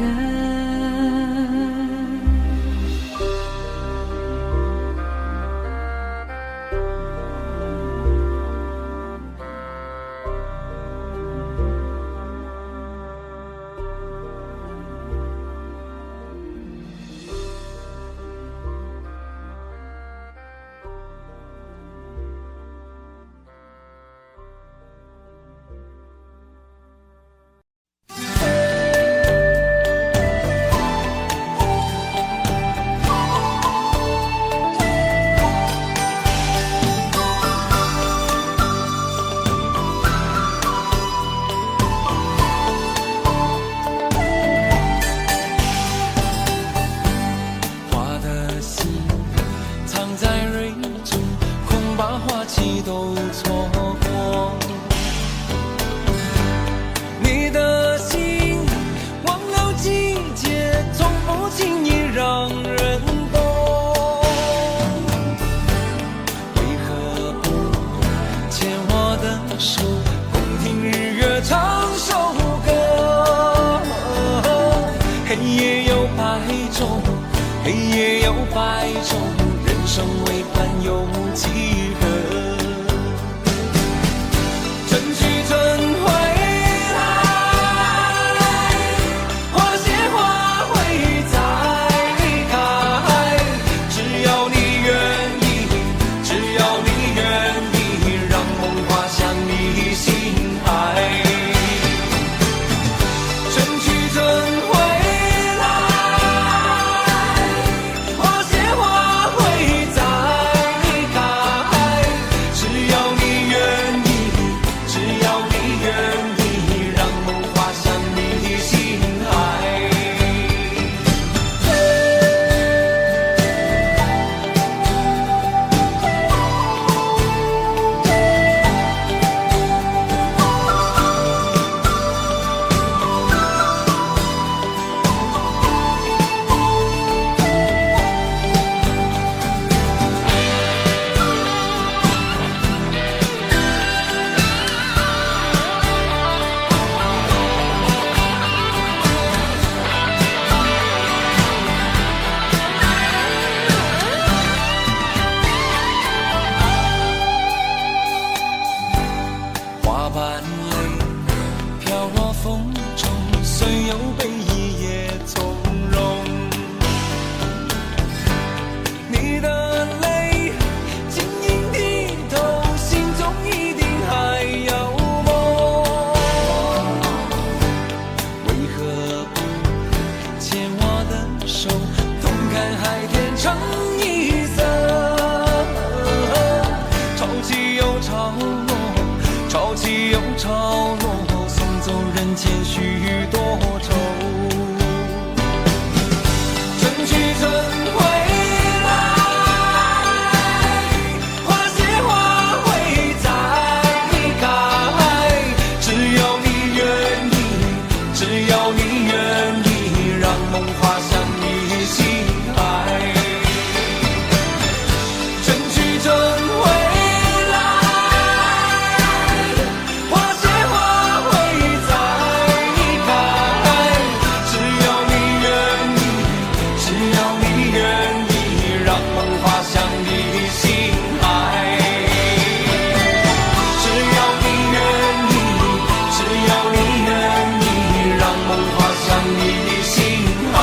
都错过。你的心忘了季节，从不轻易让人懂。为何不牵我的手，共听日月唱首歌？黑夜有白昼，黑夜有白昼，人生为盼有几何？春去春回来，花谢花会再开。只要你愿意，只要你愿意，让梦滑向你心海。春去春回来，花谢花会再开。只要你愿意，只要你愿意，让梦滑向你心海。花瓣泪飘落风中，虽有悲意也从容。你的泪晶莹剔透，心中一定还有梦。为何不牵我的手，同看海天成一色？潮起又潮落，潮起又潮落，送走人间许多愁。春去春回来，花谢花会再开。只要你愿意，只要你愿意，让梦滑向你心海。春去春回来，花谢花会再开。只要你愿意，只要你愿意，让梦滑向你心海。只要你愿意，只要你愿意，让梦滑向你心海。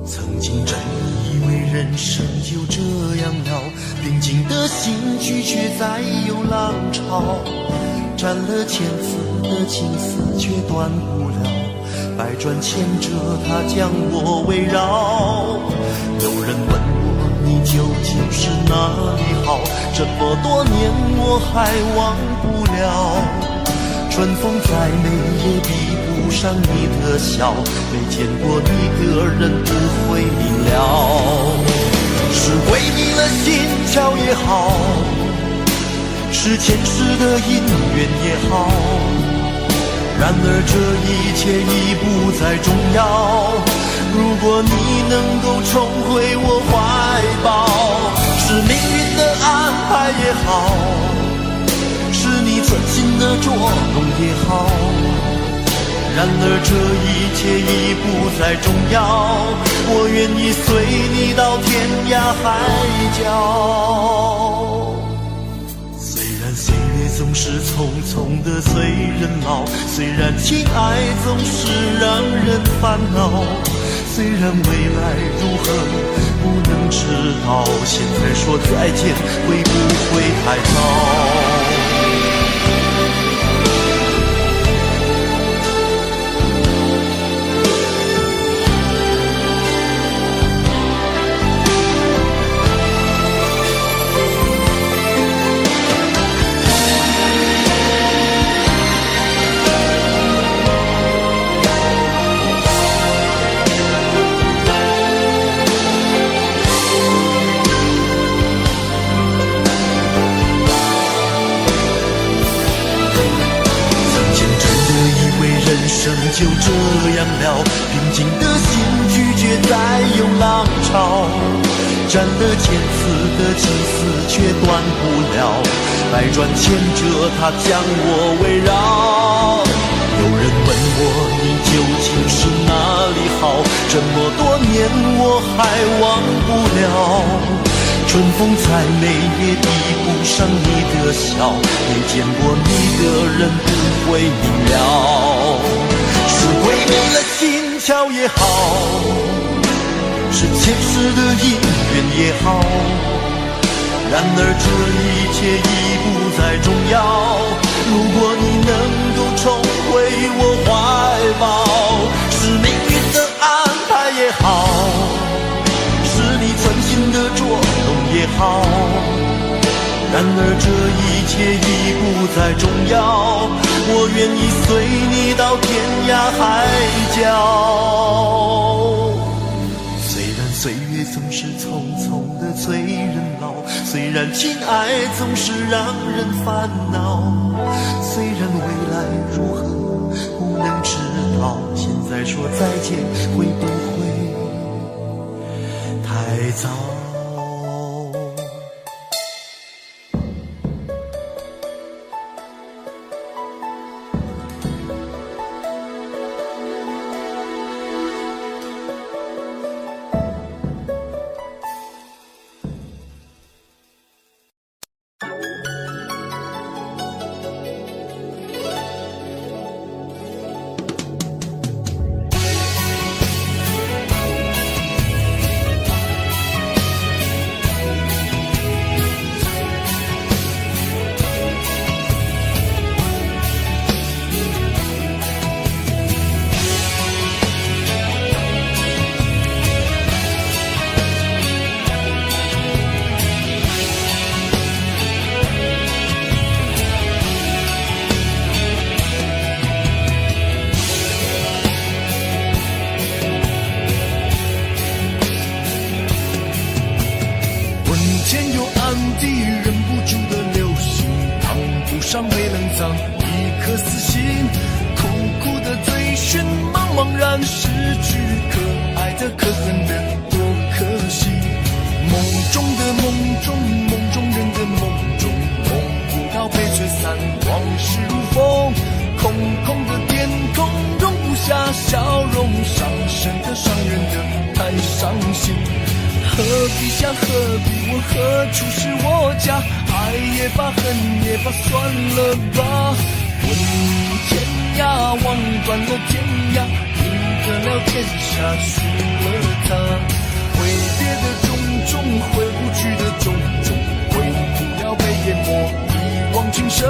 曾经真以为人生就这样了，平静的心绪却再有浪潮，斩了千次的情丝却断不了，百转千折它将我围绕。有人问我你究竟是哪里好，这么多年我还忘不了。春风再美也比不上你的笑，没见过你的人不会明了。是鬼迷了心窍也好，是前世的因缘也好，然而这一切已不再重要。如果你能够重回我怀抱，是命运的安排也好，是你存心的捉弄也好，然而这一切已不再重要，我愿意随你到天涯海角。虽然岁月总是匆匆的随人老，虽然情爱总是让人烦恼，虽然未来如何不能知道，现在说再见会不会太早？就这样了，平静的心拒绝再有浪潮，斩了千次的情丝却断不了，百转千折它将我围绕。有人问我你究竟是哪里好，这么多年我还忘不了，春风再美也比不上你的笑，没见过你的人不会明了，是鬼迷了心窍也好，是前世的姻缘也好，然而这一切已不再重要，如果你能够重回我怀抱，是命运的安排也好，是你存心的捉弄也好，然而这一切已不再重要，我愿意随你到天涯海角。虽然岁月总是匆匆的催人老，虽然情爱总是让人烦恼，虽然未来如何不能知道，现在说再见会不会太早？尚未冷藏一颗死心，苦苦的追寻，茫茫然失去，可爱的可恨的多可惜。梦中的梦中，梦中人的梦中，梦不到被吹散，往事如风，空空的天空容不下笑容，伤神的伤人的太伤心。何必想何必问何处是我家，爱也罢恨也罢算了吧，问天涯望断了天涯，赢得了天下输了他，挥别的种种回不去的种种，回不了被淹没一往情深，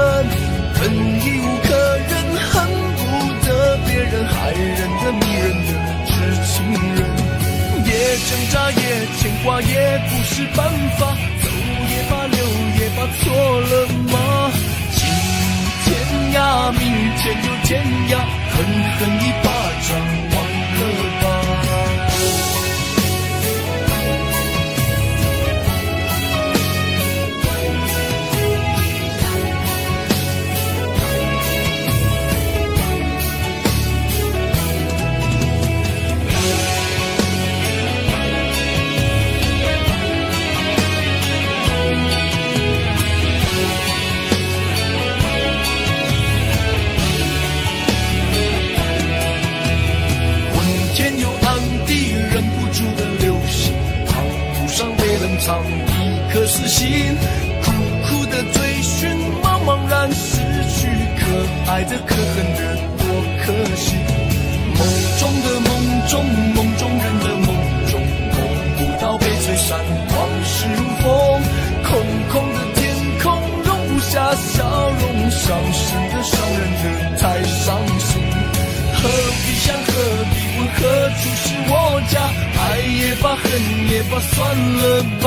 恨已无可忍，恨不得别人害人的迷人的痴情人，也挣扎也牵挂也不是办法，走也罢留也罢错了吗？今天涯明天又天涯，狠狠一巴掌忘了吧。天有暗地忍不住的流星，航路上被冷藏一颗死心，苦苦的追寻，茫茫然失去，可爱的可恨的多可惜。梦中的梦中，梦中人的梦中，梦不到被吹散，往事如风，空空的天空容不下笑容，伤神的伤人的太伤心。何必想，何必问，何处是我家？爱也罢，恨也罢，算了吧。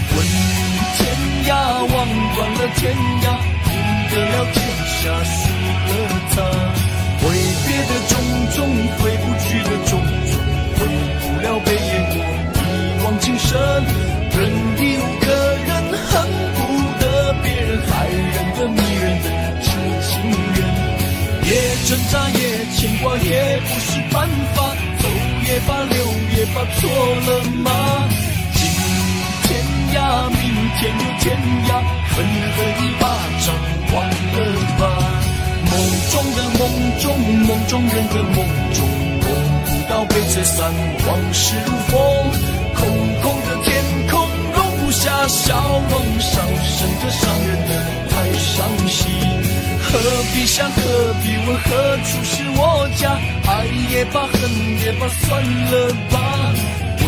问天涯，望断了天涯，赢得了天下，输了他。挥别的种种，回不去的种种，回不了被淹没一往情深。人已无可忍，恨不得别人，害人的迷人的痴情人。也挣扎，也牵挂，也不是办法，走也罢，留也罢，错了吗？今天涯，明天又天涯，狠狠一巴掌还了吧。梦中的梦中，梦中人的梦中，梦不到被吹散，往事如风，空空的天空容不下笑容，伤神的伤人的太伤心。何必想，何必问，何处是我家？爱也罢，恨也罢，算了吧。问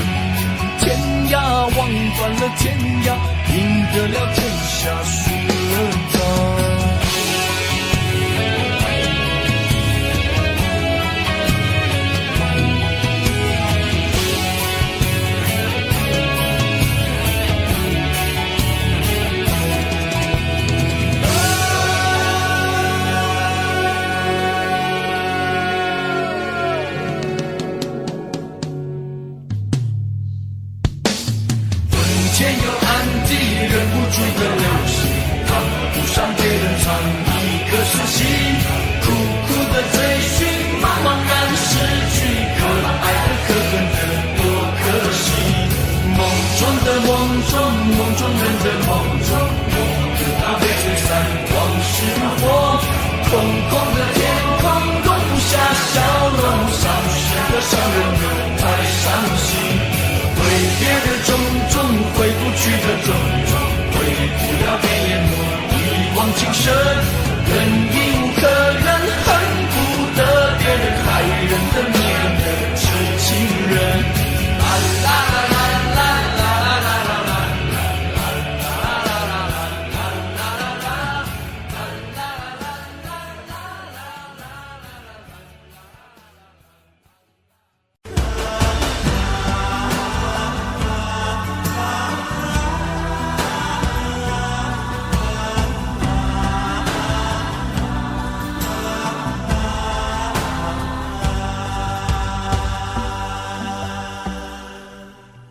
天涯，望断了天涯，赢得了天下，输了他。天有暗地忍不住的流星，航路上被人藏一颗死心，苦苦的追寻，茫茫然失去，可爱的可恨的多可惜。梦中的梦中，梦中人的梦中，梦不到被吹散，往事如火，空空的天空容不下笑容，伤神的伤人的太伤心。挥别的种种，回不去的种种，回不了被淹没一往情深。人已无可忍，恨不得别人，害人的迷人的痴情人。啦啦啦啦啦啦啦啦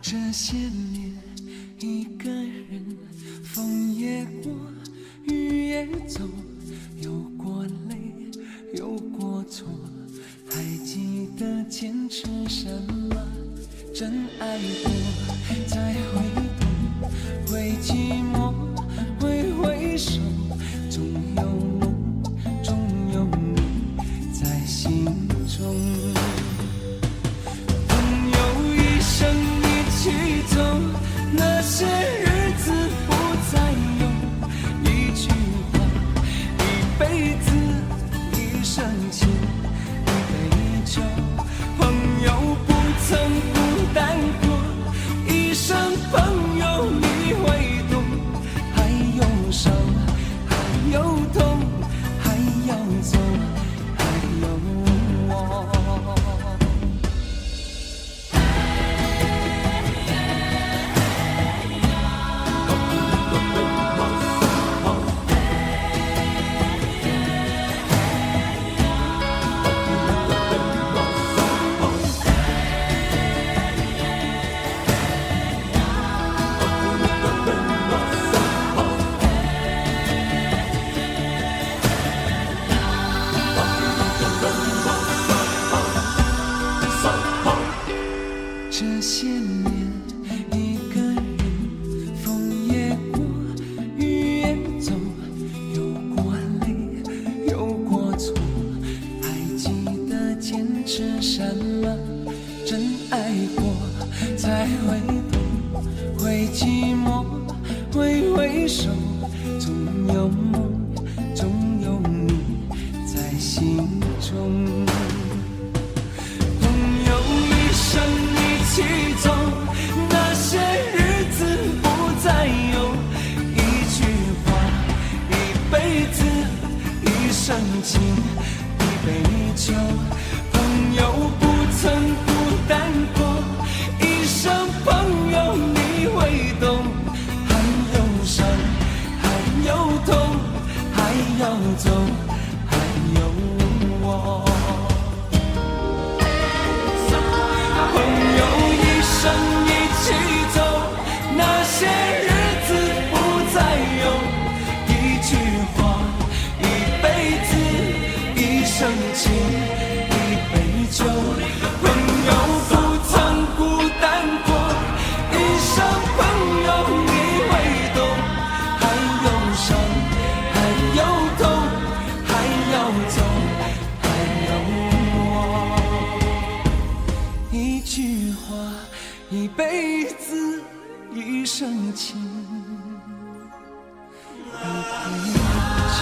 这些年一个人，风也过，雨也走，有过泪，有过错，还记得坚持什么？真爱过，再回头，会寂寞，会回首，总有梦，总有你在心中。朋友一生一起走，那些日子不再有，一句话，一辈子，一生情，一杯酒。朋友不曾孤单过，一生朋友你会懂。还有伤，还有痛，还要走，还有我。这些年一个人，风也过，雨也走，有过泪，有过错，还记得坚持什么？爱过，才会懂，会寂寞，会回首，总有梦，总有你在心中。朋友一生一起走，那些日子不再有，一句话，一辈子，一生情，一杯酒。朋友不曾孤单过，一生朋友你会懂，还有伤，还有痛，还要走，还有我。朋友一生一起走，那些日子不再有，一句话，一辈子，一生情，一杯酒。朋友不曾孤单过，一生朋友你会懂，还有伤，还有痛，还要走，还有我。一句话，一辈子，一生情，一杯酒。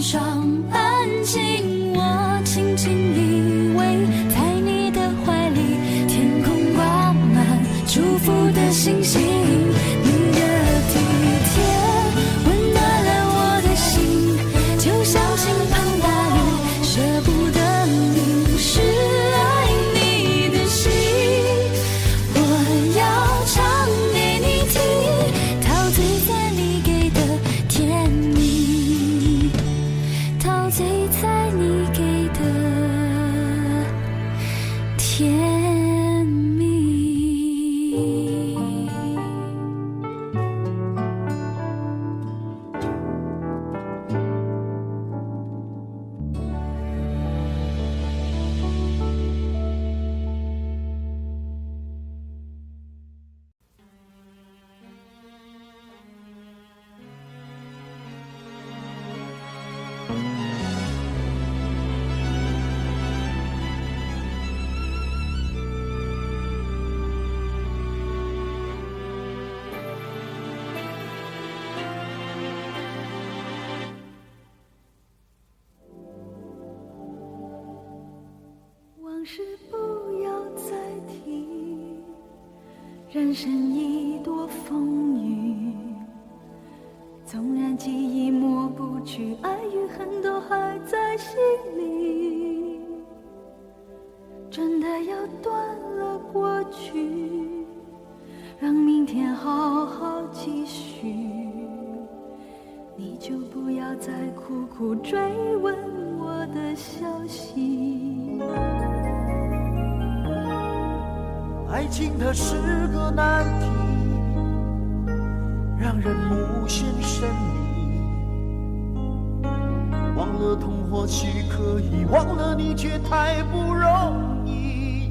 上安静，我轻轻依偎在你的怀里，天空挂满祝福的星星，你的体贴温暖了我的心，就像倾盆大雨，舍不得淋湿爱你的心。我要唱给你听，陶醉在你给的甜蜜，陶醉在你给的甜蜜。往事不要再提，人生已多风雨，纵然记忆抹不去，爱与恨都还在心里。真的要断了过去，让明天好好继续，你就不要再苦苦追问我的消息。爱情它是个难题，让人无限神秘。忘了痛或许可以，忘了你却太不容易。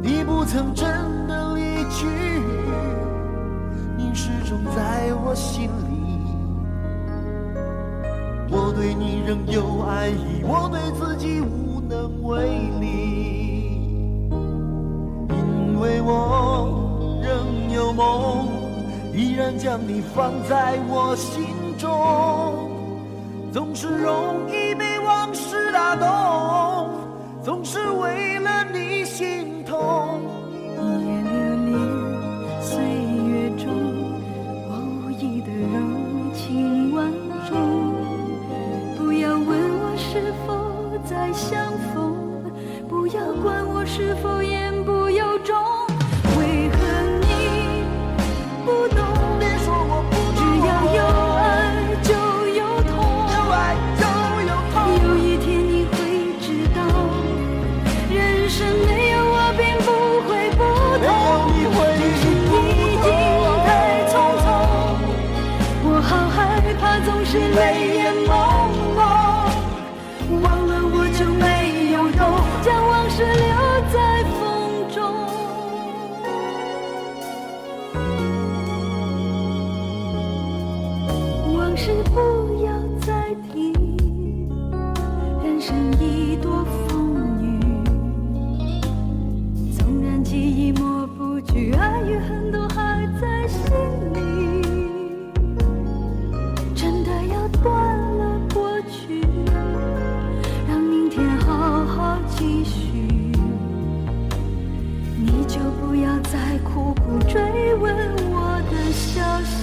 你不曾真的离去，你始终在我心里。我对你仍有爱意，我对自己无能为力。因为我仍有梦，依然将你放在我心中，总是容易被往事打动，总是为了你心痛。一眼流连岁月中，我无意的柔情万种。不要问我是否再相逢，不要管我是否言不由衷。为何你不懂？别说我不懂，只要有爱就有痛，有爱就有痛。有一天你会知道，人生没有我并不会不同。人生已经太匆匆，我好害怕总是泪眼朦胧。忘了我就没有用，将往事留在风中。往事不要再提，人生已多风雨。纵然记忆抹不去，爱与恨都还在心里。真的要断了过去，让明天好好继续，你就不要再苦苦追问我的消息。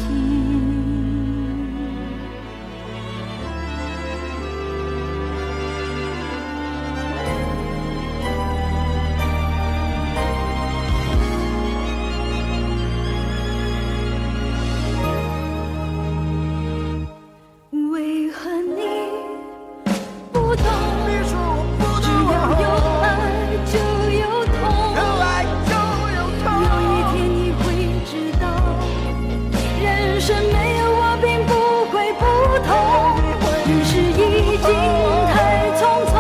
为何你不懂？别说我不只懂，要有爱就有痛。有爱就有痛。有一天你会知道，人生没有我并不会不同。人世已经太匆匆，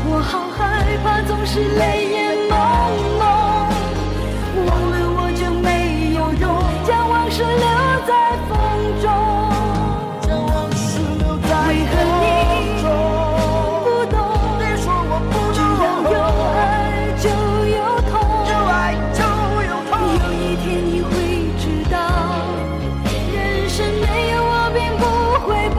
我好害怕总是泪眼朦胧。忘了我就没有用，将往事留在风中。将往事留在为何你风中。不懂？别说我不只懂，要有爱就有痛。有爱就有痛。有一天你会知道，人生没有我并不会不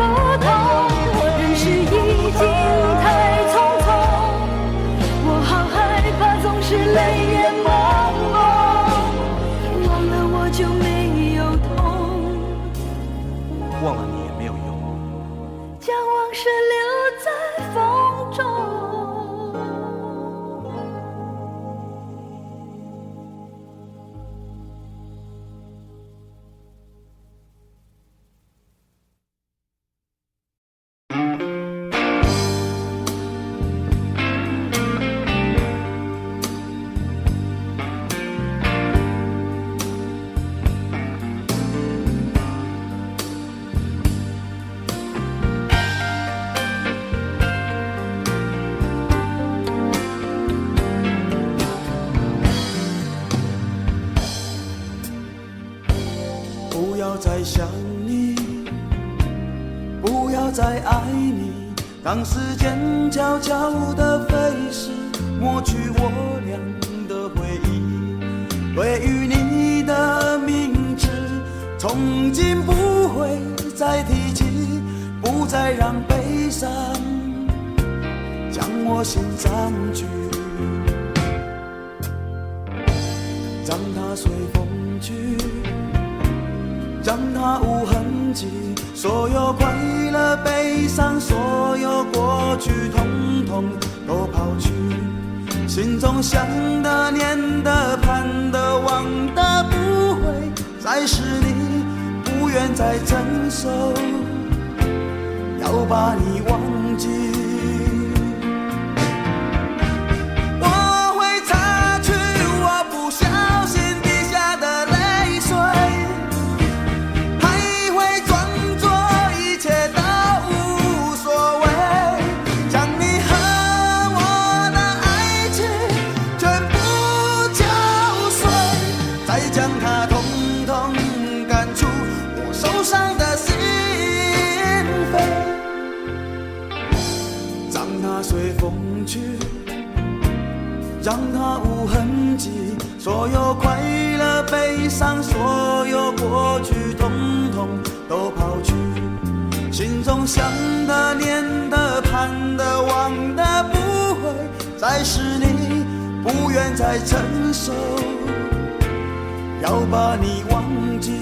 忘了你也没有用。将往事留在风中。不要再想你，不要再爱你，当时间悄悄地飞逝，抹去我俩的回忆。对于你的名字，从今不会再提起，不再让悲伤将我心占据，让它随风去，让它无痕迹，所有快乐悲伤，所有过去统统都抛去，心中想的念的盼的望的不会再是你，不愿再承受，要把你忘记。我会擦去我不小心滴下的泪水，还会装作一切都无所谓，将你和我的爱情全部搅碎，再将它统统赶出我受伤的心扉，让它随风去，让它无痕迹，所有快乐悲伤，所有过去统统都抛去，心中想的念的盼的望的不会再是你，不愿再承受，要把你忘记。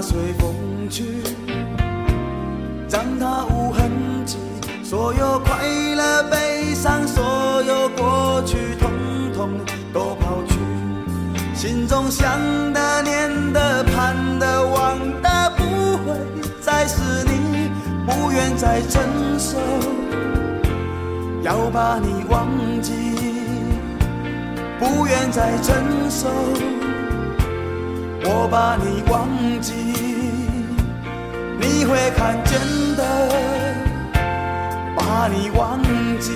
随风去，让它无痕迹，所有快乐悲伤，所有过去统统都抛去，心中想的念的盼的望的不会再是你，不愿再承受，要把你忘记，不愿再承受，我把你忘记，你会看见的，把你忘记。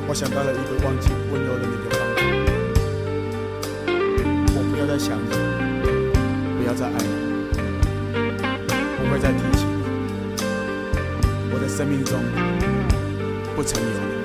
我想到了一个忘记温柔的你的方法，我不要再想你，不要再爱你，不会再提起你，我的生命中不曾有你。